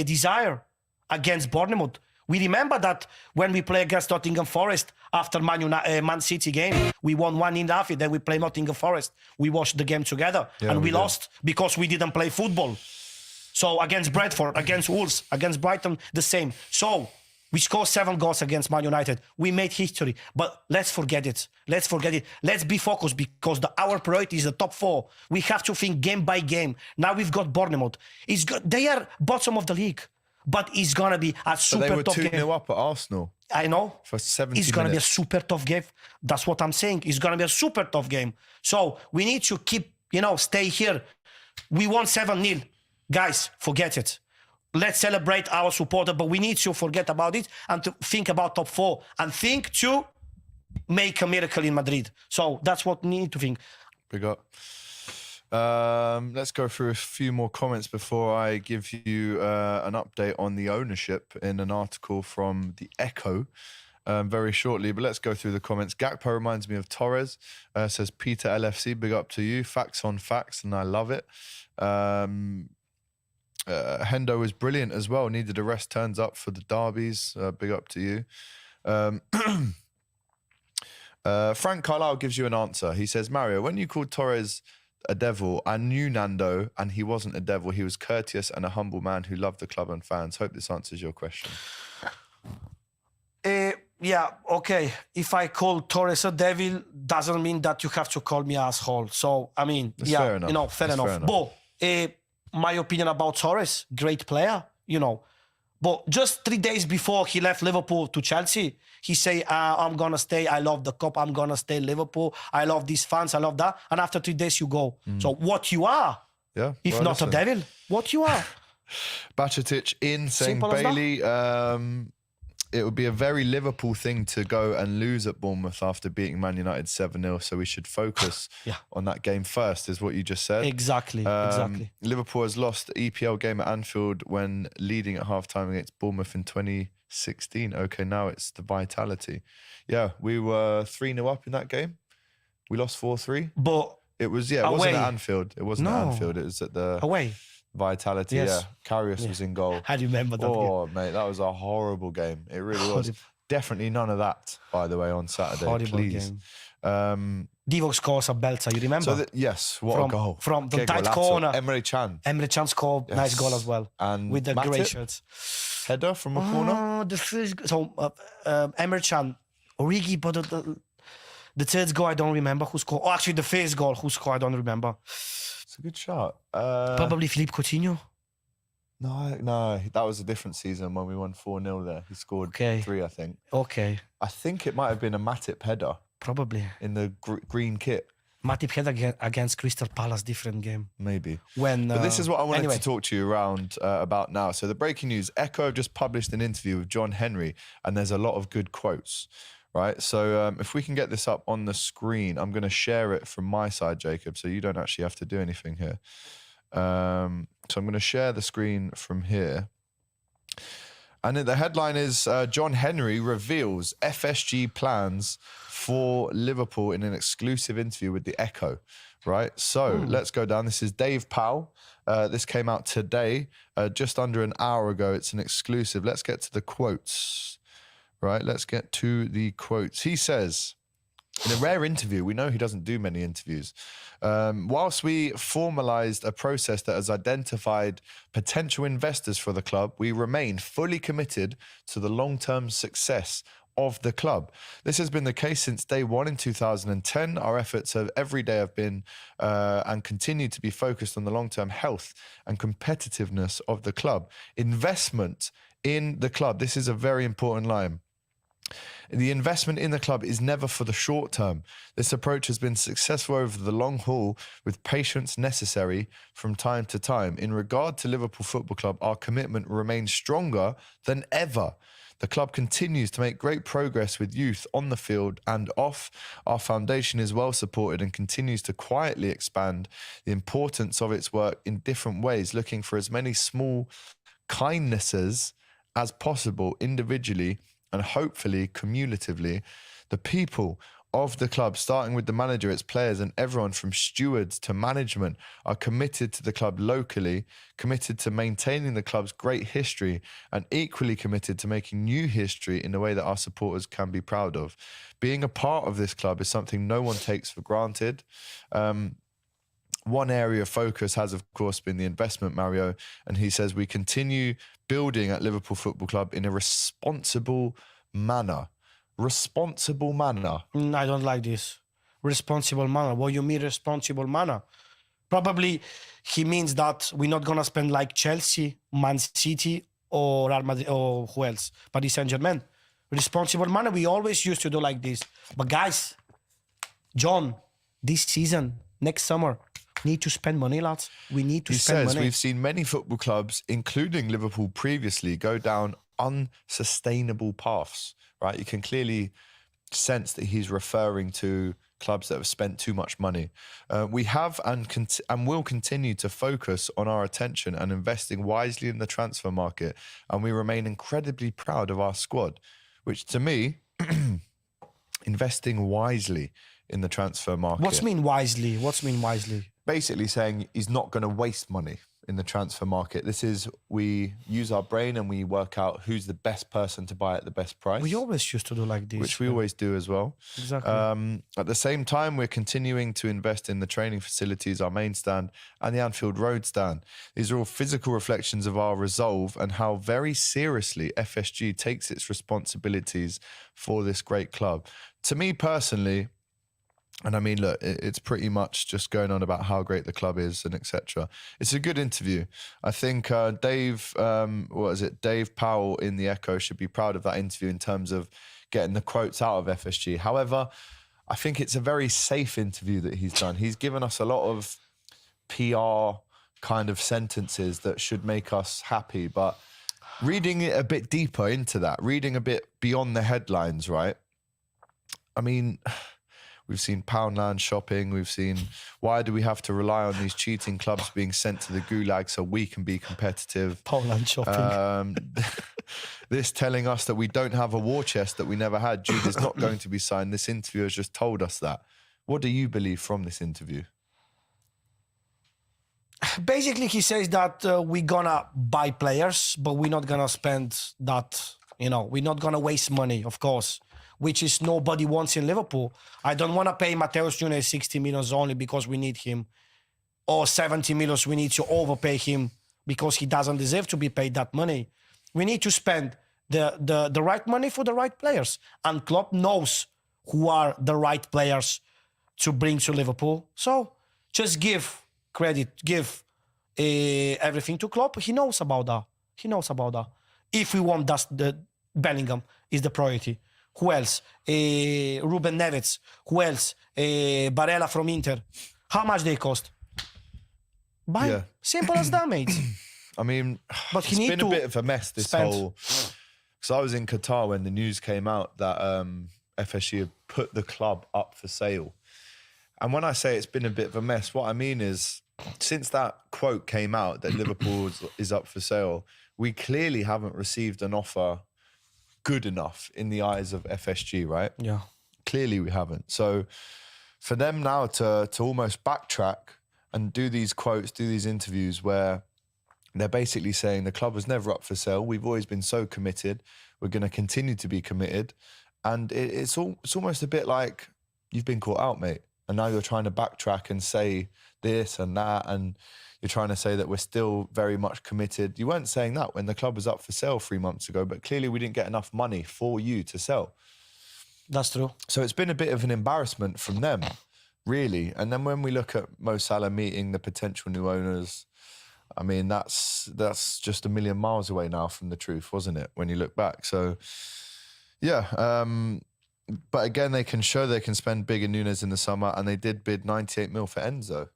desire against Bournemouth. We remember that when we play against Nottingham Forest after Man City game, we won 1-0, then we play Nottingham Forest. We watched the game together and we lost because we didn't play football. So against Bradford, against Wolves, against Brighton, the same. So we scored 7 goals against Man United. We made history, but let's forget it. Let's be focused because our priority is the top 4. We have to think game by game. Now we've got Bournemouth. They are bottom of the league, but it's going to be a super tough game. They were 2-0 up at Arsenal. I know. For 70 It's going to be a super tough game. That's what I'm saying. It's going to be a super tough game. So we need to keep, stay here. We won 7-0. Guys, forget it. Let's celebrate our supporter, but we need to forget about it and to think about top 4 and think to make a miracle in Madrid. So that's what we need to think. Big up. Let's go through a few more comments before I give you an update on the ownership in an article from The Echo. very shortly. But let's go through the comments. Gakpo reminds me of Torres. Says Peter LFC, big up to you. Facts on facts, and I love it. Hendo was brilliant as well. Needed a rest. Turns up for the derbies. Big up to you. Frank Carlisle gives you an answer. He says, Mario, when you called Torres a devil, I knew Nando and he wasn't a devil. He was courteous and a humble man who loved the club and fans. Hope this answers your question. Yeah, okay. If I call Torres a devil, doesn't mean that you have to call me asshole. So, I mean, That's yeah, fair enough. you know, fair enough. But my opinion about Torres, great player, you know. But just 3 days before he left Liverpool to Chelsea, he say, I'm going to stay. I love the cup. I'm going to stay Liverpool. I love these fans. I love that. And after 3 days, you go. So what you are, if not a devil, what you are. Bacetic saying Simple as Bailey, it would be a very Liverpool thing to go and lose at Bournemouth after beating Man United 7-0. So we should focus on that game first, is what you just said. Exactly. Liverpool has lost the EPL game at Anfield when leading at half-time against Bournemouth in 2016. Okay, now it's the vitality. Yeah, we were 3-0 up in that game. We lost 4-3. But it was, it wasn't at Anfield. It wasn't at Anfield. It was at the... Away. Vitality, Yes. Karius was in goal. I remember that. Oh, mate, that was a horrible game. It really was. Definitely none of that, by the way, on Saturday. Horrible please. Game. Divock scores a belter, you remember? So yes, what a goal. From the Che tight golazo. corner. Emre Can scored, nice goal as well. And with the Matip? grey shirts. Header from a corner. The first, so Emre Can, Origi, but the third goal I don't remember who scored. Oh, actually the first goal who scored I don't remember. It's a good shot. Probably Philippe Coutinho. No, that was a different season when we won 4-0 there. He scored 3, I think. Okay. I think it might have been a Matip header. Probably. In the green kit. Matip header against Crystal Palace, different game. Maybe. But this is what I wanted to talk to you around about now. So the breaking news, Echo have just published an interview with John Henry, and there's a lot of good quotes, right? So if we can get this up on the screen, I'm going to share it from my side, Jacob, so you don't actually have to do anything here. So I'm going to share the screen from here. And the headline is John Henry reveals FSG plans for Liverpool in an exclusive interview with the Echo, right? So let's go down. This is Dave Powell. This came out today, just under an hour ago. It's an exclusive. Let's get to the quotes, right? Let's get to the quotes. He says, in a rare interview, we know he doesn't do many interviews. Whilst we formalised a process that has identified potential investors for the club, we remain fully committed to the long-term success of the club. This has been the case since day one in 2010. Our efforts have every day have been and continue to be focused on the long-term health and competitiveness of the club. Investment in the club. This is a very important line. The investment in the club is never for the short term. This approach has been successful over the long haul with patience necessary from time to time. In regard to Liverpool Football Club, our commitment remains stronger than ever. The club continues to make great progress with youth on the field and off. Our foundation is well supported and continues to quietly expand the importance of its work in different ways, looking for as many small kindnesses as possible individually and hopefully cumulatively. The people of the club, starting with the manager, its players, and everyone from stewards to management, are committed to the club locally, committed to maintaining the club's great history, and equally committed to making new history in a way that our supporters can be proud of. Being a part of this club is something no one takes for granted. One area of focus has, of course, been the investment, Mario. And he says, we continue building at Liverpool Football Club in a responsible manner. Responsible manner. I don't like this. Responsible manner. What you mean responsible manner? Probably he means that we're not going to spend like Chelsea, Man City, or Real Madrid, or who else? Paris Saint-Germain. Responsible manner. We always used to do like this. But guys, John, this season, next summer, need to spend money, lads. We need to spend money. He says we've seen many football clubs, including Liverpool previously, go down unsustainable paths, right? You can clearly sense that he's referring to clubs that have spent too much money. We have and will continue to focus on our attention and investing wisely in the transfer market, and we remain incredibly proud of our squad, which to me investing wisely in the transfer market. What's mean wisely? What's mean wisely? Basically saying he's not going to waste money in the transfer market. This is, we use our brain and we work out who's the best person to buy at the best price. We always used to do like this. Which we always do as well. Exactly. At the same time, we're continuing to invest in the training facilities, our main stand, and the Anfield Road stand. These are all physical reflections of our resolve and how very seriously FSG takes its responsibilities for this great club. To me personally, and I mean, look, it's pretty much just going on about how great the club is and etc. It's a good interview. I think Dave Powell in the Echo should be proud of that interview in terms of getting the quotes out of FSG. However, I think it's a very safe interview that he's done. He's given us a lot of PR kind of sentences that should make us happy, but reading it a bit deeper into that, reading a bit beyond the headlines, right? I mean, we've seen Poundland shopping. We've seen, why do we have to rely on these cheating clubs being sent to the gulag so we can be competitive? Poundland shopping. This telling us that we don't have a war chest that we never had. Jude is not going to be signed. This interview has just told us that. What do you believe from this interview? Basically, he says that we're gonna buy players, but we're not gonna spend that, we're not gonna waste money, of course, which is nobody wants in Liverpool. I don't want to pay Mateus Nunes 60 million only because we need him, or 70 million we need to overpay him because he doesn't deserve to be paid that money. We need to spend the right money for the right players. And Klopp knows who are the right players to bring to Liverpool. So just give credit, give everything to Klopp. He knows about that. If we want the Bellingham is the priority. Who else? Ruben Neves. Who else? Barella from Inter. How much they cost? Buy. Yeah. Simple as that, mate. I mean, but it's been a bit of a mess, this whole... Because I was in Qatar when the news came out that FSG had put the club up for sale. And when I say it's been a bit of a mess, what I mean is, since that quote came out that Liverpool is up for sale, we clearly haven't received an offer good enough in the eyes of FSG, right? Yeah. Clearly we haven't. So for them now to almost backtrack and do these quotes, do these interviews where they're basically saying the club was never up for sale. We've always been so committed. We're going to continue to be committed. And it's almost a bit like you've been caught out, mate. And now you're trying to backtrack and say this and that. And you're trying to say that we're still very much committed. You weren't saying that when the club was up for sale 3 months ago, but clearly we didn't get enough money for you to sell. That's true. So it's been a bit of an embarrassment from them, really. And then when we look at Mo Salah meeting the potential new owners, I mean, that's just a million miles away now from the truth, wasn't it, when you look back? So, yeah. But again, they can show they can spend big in Nunes in the summer, and they did bid 98 mil for Enzo.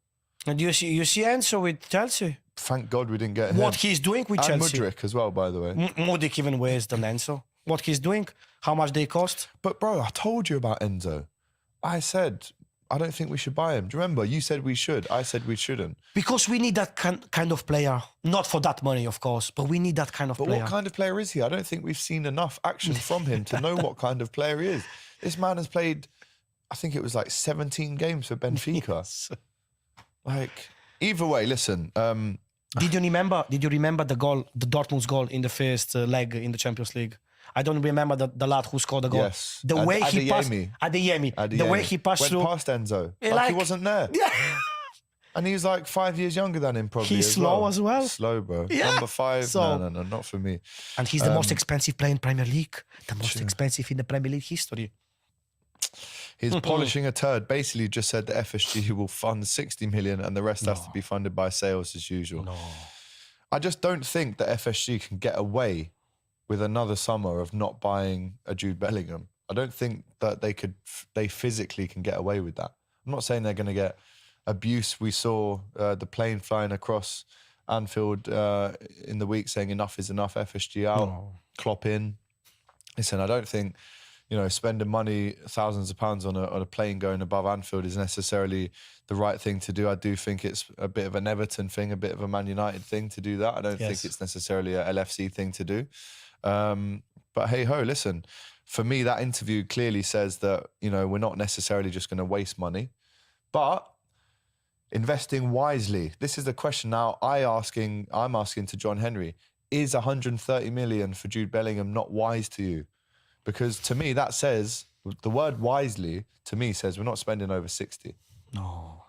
And you see Enzo with Chelsea. Thank God we didn't get him. What he's doing with and Chelsea. Mudryk as well, by the way. Mudryk even worse than Enzo. What he's doing, how much they cost. But bro, I told you about Enzo. I said, I don't think we should buy him. Do you remember? You said we should. I said we shouldn't. Because we need that kind of player. Not for that money, of course, but we need that kind of player. But what kind of player is he? I don't think we've seen enough action from him to know what kind of player he is. This man has played, I think it was like 17 games for Benfica. Yes. Like... Either way, listen. Did you remember the goal, the Dortmund's goal in the first leg in the Champions League? I don't remember the lad who scored the goal. Yes. The way he passed Adeyemi. The way he passed through. Went past Enzo. Like he wasn't there. Yeah. And he's like 5 years younger than him, probably. He's slow as well. Slow, bro. Yeah. Number 5. So, no, not for me. And he's the most expensive player in Premier League. The most expensive in the Premier League history. He's polishing a turd. Basically just said that FSG will fund 60 million and the rest has to be funded by sales as usual. No. I just don't think that FSG can get away with another summer of not buying a Jude Bellingham. I don't think that they physically can get away with that. I'm not saying they're going to get abuse. We saw the plane flying across Anfield in the week saying enough is enough, FSG out, Klopp in. Listen, I don't think... spending money, thousands of pounds on a plane going above Anfield is necessarily the right thing to do. I do think it's a bit of an Everton thing, a bit of a Man United thing to do that. I don't think it's necessarily a LFC thing to do. But hey ho, listen, for me, that interview clearly says that, you know, we're not necessarily just going to waste money, but investing wisely. This is the question now I'm asking to John Henry. Is 130 million for Jude Bellingham not wise to you? Because to me, that says, the word wisely, to me, says we're not spending over 60. No,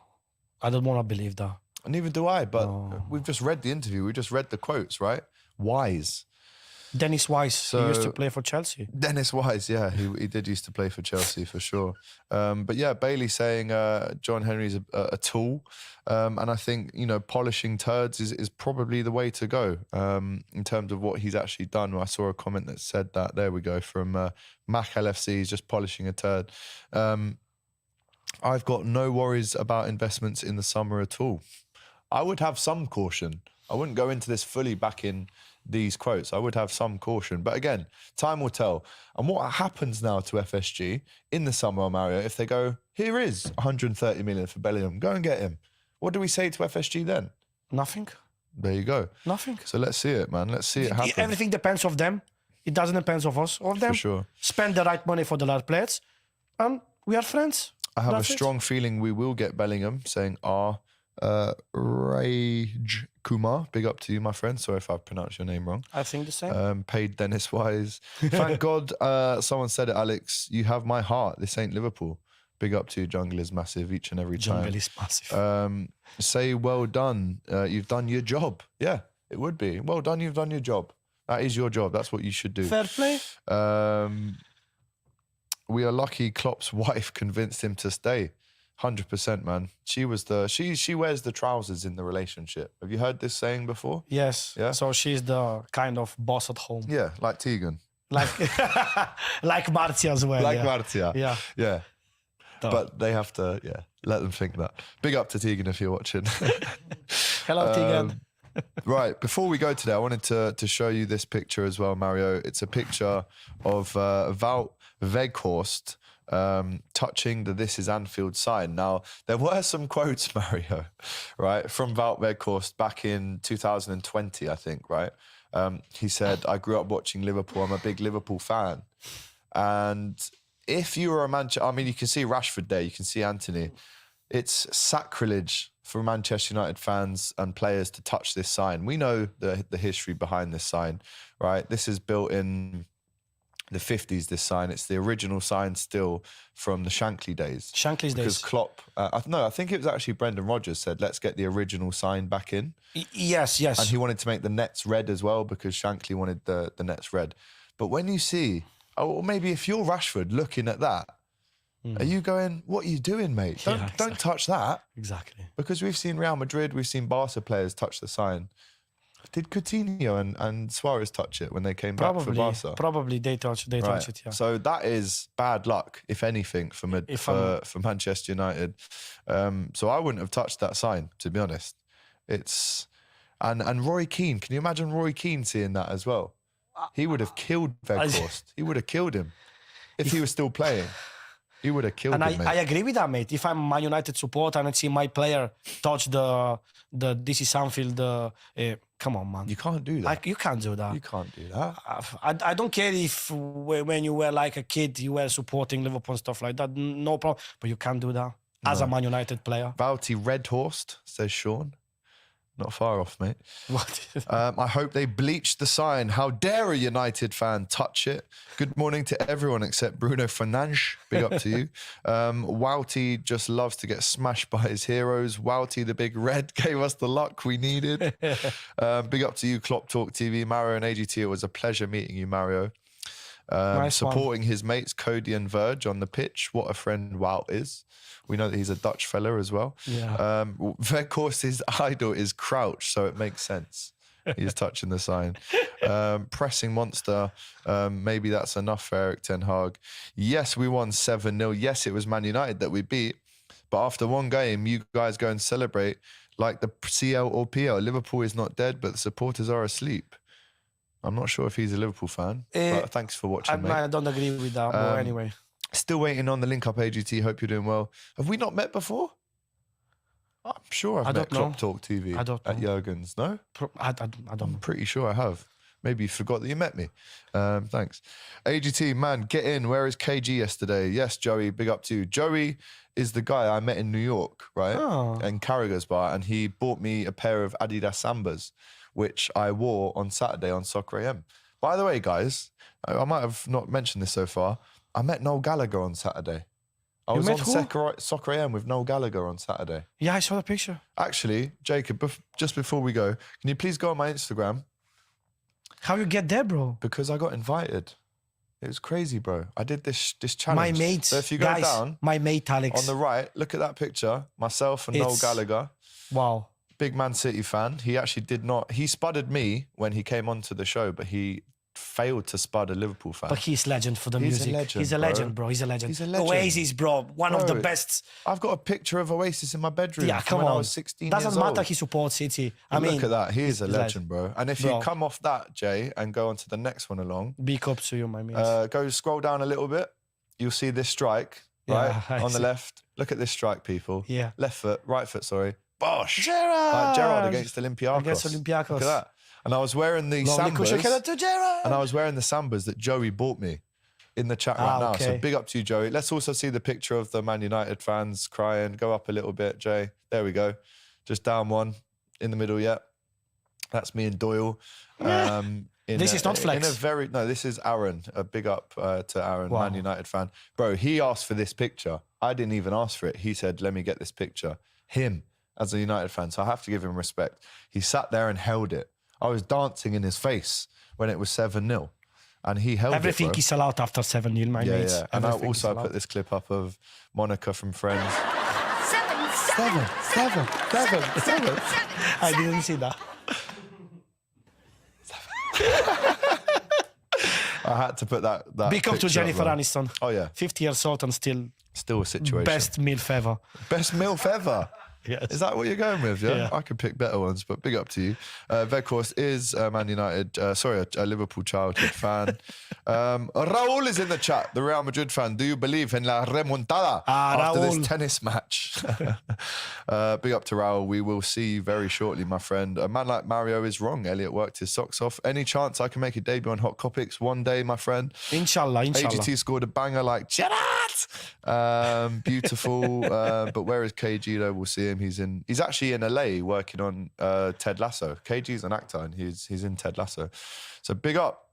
I don't want to believe that. And neither do I, but we've just read the interview. We just read the quotes, right? Wise. Dennis Wise, he used to play for Chelsea. Dennis Wise, yeah, he did used to play for Chelsea for sure. But yeah, Bailey saying John Henry's a tool. And I think, you know, polishing turds is probably the way to go in terms of what he's actually done. I saw a comment that said that. There we go, from Mac LFC, he's just polishing a turd. I've got no worries about investments in the summer at all. I would have some caution. I wouldn't go into this fully back in these quotes. I would have some caution. But again, time will tell. And what happens now to FSG in the summer, Mario, if they go, here is 130 million for Bellingham, go and get him. What do we say to FSG then? Nothing. There you go. Nothing. So let's see it, man. Let's see it happen. Everything depends of them. It doesn't depend of us, of them. For sure. Spend the right money for the right players. And we are friends. I have That's a strong feeling we will get Bellingham, saying Rage Kumar. Big up to you, my friend. Sorry if I pronounced your name wrong. I think the same. Paid Dennis Wise. Thank God someone said it, Alex. You have my heart. This ain't Liverpool. Big up to you. Jungle is massive each and every time. Jungle is massive. Say well done. You've done your job. Yeah, it would be. Well done. You've done your job. That is your job. That's what you should do. Fair play. We are lucky Klopp's wife convinced him to stay. 100%, man. She was she wears the trousers in the relationship. Have you heard this saying before? Yes. Yeah. So she's the kind of boss at home. Yeah, like Tegan. Like like Marcia as well. Like yeah. Marcia. Yeah. Yeah. Duh. But they have to, let them think that. Big up to Tegan if you're watching. Hello, Tegan. Right, before we go today, I wanted to show you this picture as well, Mario. It's a picture of Wout Weghorst touching the "This is Anfield" sign. Now, there were some quotes, Mario, right, from Wout Weghorst back in 2020, I think, right? He said, I grew up watching Liverpool. I'm a big Liverpool fan. And if you were a Manchester... I mean, you can see Rashford there. You can see Anthony. It's sacrilege for Manchester United fans and players to touch this sign. We know the history behind this sign, right? This is built in the 50s, this sign. It's the original sign still from the Shankly days. Shankly's because days. Klopp... I think it was actually Brendan Rodgers said, let's get the original sign back in. Yes. And he wanted to make the nets red as well because Shankly wanted the nets red. But when you see... Or maybe if you're Rashford looking at that, are you going, what are you doing, mate? Don't touch that. Exactly. Because we've seen Real Madrid, we've seen Barca players touch the sign. Did Coutinho and Suarez touch it when they came back for Barca? Probably they touch it, yeah. So that is bad luck, if anything, for Manchester United. So I wouldn't have touched that sign, to be honest. And Roy Keane, can you imagine Roy Keane seeing that as well? He would have killed Weghorst. He would have killed him. If he was still playing, he would have killed him, mate. I agree with that, mate. If I'm a Man United supporter and I see my player touch the this is Anfield, come on, man. You can't do that. Like, you can't do that. You can't do that. I don't care if when you were like a kid, you were supporting Liverpool and stuff like that. No problem. But you can't do that as a Man United player. Vouty Redhorst, says Sean. Not far off, mate. What? I hope they bleached the sign. How dare a United fan touch it? Good morning to everyone except Bruno Fernandes. Big up to you. Wouty just loves to get smashed by his heroes. Wouty, the big red, gave us the luck we needed. Big up to you, Klopp Talk TV. Mario and AGT, it was a pleasure meeting you, Mario. Nice supporting his mates, Cody and Verge, on the pitch. What a friend Wout is. We know that he's a Dutch fella as well. Yeah. Of course, his idol is Crouch, so it makes sense. He's touching the sign. Pressing monster. Maybe that's enough for Eric Ten Hag. Yes, we won 7-0. Yes, it was Man United that we beat. But after one game, you guys go and celebrate like the CL or PL. Liverpool is not dead, but the supporters are asleep. I'm not sure if he's a Liverpool fan, but thanks for watching, mate. I don't agree with that, but anyway. Still waiting on the link up, AGT. Hope you're doing well. Have we not met before? I'm sure I've met Klopp Talk TV at Jurgen's, no? I don't I'm know. pretty sure I have. Maybe you forgot that you met me. Thanks. AGT, man, get in. Where is KG yesterday? Yes, Joey, big up to you. Joey is the guy I met in New York, right? Oh. In Carragher's bar, and he bought me a pair of Adidas Sambas, which I wore on Saturday on Soccer AM. By the way, guys, I might have not mentioned this so far. I met Noel Gallagher on Saturday. I was on Soccer AM with Noel Gallagher on Saturday. Yeah, I saw the picture. Actually, Jacob, just before we go, can you please go on my Instagram? How you get there, bro? Because I got invited. It was crazy, bro. I did this challenge. My mates, so if you go guys, down, my mate Alex. on the right, look at that picture. Myself and Noel Gallagher. Wow. Big Man City fan. He actually did not. He spudded me when he came onto the show, but he failed to spud a Liverpool fan. But he's legend for the music. He's a legend, bro. He's a legend. He's a legend. Oasis, bro. One of the best. I've got a picture of Oasis in my bedroom. Yeah, come when on. I was 16 Doesn't years matter old. he supports City. I Look mean, at that. He is a legend, bro. And if you come off that, Jay, and go on to the next one along. Big up to you, my man. Go scroll down a little bit. You'll see this strike, right? On the left. Look at this strike, people. Yeah. Left foot, right foot, sorry. Bosh! Gerrard! Gerrard against Olympiacos. Against Olympiacos. Look at that. And I was wearing the Sambas. And I was wearing the Sambas that Joey bought me in the chat right now. So big up to you, Joey. Let's also see the picture of the Man United fans crying. Go up a little bit, Jay. There we go. Just down one. In the middle, yeah. That's me and Doyle. This is not flex. This is Aaron. A big up to Aaron, Man United fan. Bro, he asked for this picture. I didn't even ask for it. He said, let me get this picture. Him, as a United fan. So I have to give him respect. He sat there and held it. I was dancing in his face when it was 7-0. And he held Everything it, is allowed after 7-0, my mates. Yeah. And I put this clip up of Monica from Friends. Seven. I didn't see that. I had to put that Big up to Jennifer up, Aniston. Oh, yeah. 50 years old and still a situation. Best MILF ever. Best MILF ever? Yes. Is that what you're going with? Yeah? I could pick better ones, but big up to you. Veghorst is a Man United, a Liverpool childhood fan. Raul is in the chat, the Real Madrid fan. Do you believe in la remontada after Raul. this tennis match? Big up to Raul. We will see you very shortly, my friend. A man like Mario is wrong. Elliot worked his socks off. Any chance I can make a debut on Hot Kopics one day, my friend? Inshallah. AGT scored a banger like Gerrard. Beautiful. But where is KG though? We'll see him. He's actually in LA working on Ted Lasso. KG's an actor and he's in Ted Lasso. So big up.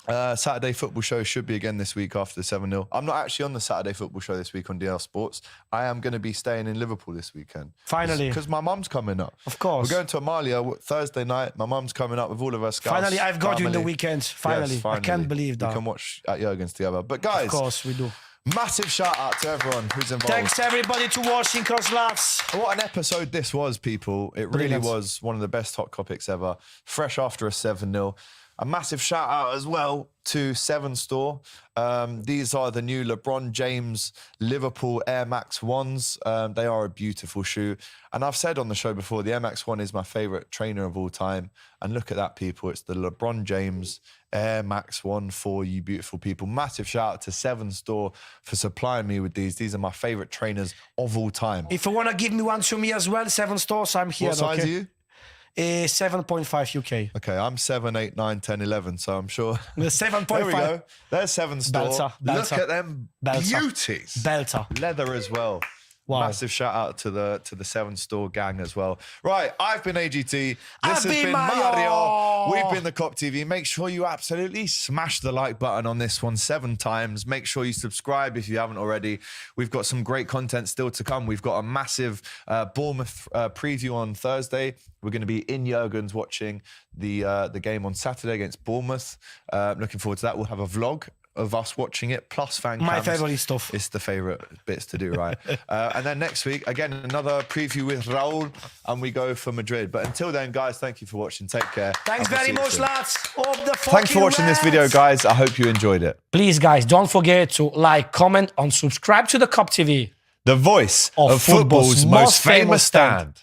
Saturday football show should be again this week after the 7-0. I'm not actually on the Saturday football show this week on DL Sports. I am going to be staying in Liverpool this weekend. Finally. Because my mum's coming up. Of course. We're going to Amalia Thursday night. My mum's coming up with all of her scouts. Finally, I've got you in the weekend. Finally. Yes, I can't believe that. We can watch at Jurgen's together. But guys. Of course we do. Massive shout out to everyone who's involved. Thanks everybody to watching, cause lads. What an episode this was, people. It really was one of the best Hot Kopics ever. Fresh after a 7-0. A massive shout out as well to 7 Store. These are the new LeBron James Liverpool Air Max 1s. They are a beautiful shoe. And I've said on the show before, the Air Max 1 is my favourite trainer of all time. And look at that, people. It's the LeBron James Air Max 1 for you beautiful people. Massive shout out to 7 Store for supplying me with these. These are my favourite trainers of all time. If you want to give me one to me as well, 7 Stores, I'm here. What size are you? 7.5 UK. Okay, I'm 7, 8, 9, 10, 11, so I'm sure. The 7.5. There we go. There's 7 Store. Belter. Look at them beauties. Belter. Leather as well. Wow. Massive shout out to the 7 Store gang as well. Right, I've been AGT. This has been Mario. We've been the Cop TV. Make sure you absolutely smash the like button on this one 7 times. Make sure you subscribe if you haven't already. We've got some great content still to come. We've got a massive Bournemouth preview on Thursday. We're going to be in Jurgen's watching the game on Saturday against Bournemouth. Looking forward to that. We'll have a vlog of us watching it, plus fan cams. My favourite stuff. It's the favourite bits to do, right? And then next week, again, another preview with Raul, and we go for Madrid. But until then, guys, thank you for watching. Take care. Thanks very much, lads. Thanks for watching this video, guys. I hope you enjoyed it. Please, guys, don't forget to like, comment, and subscribe to the Cop TV. The voice of football's most famous stand.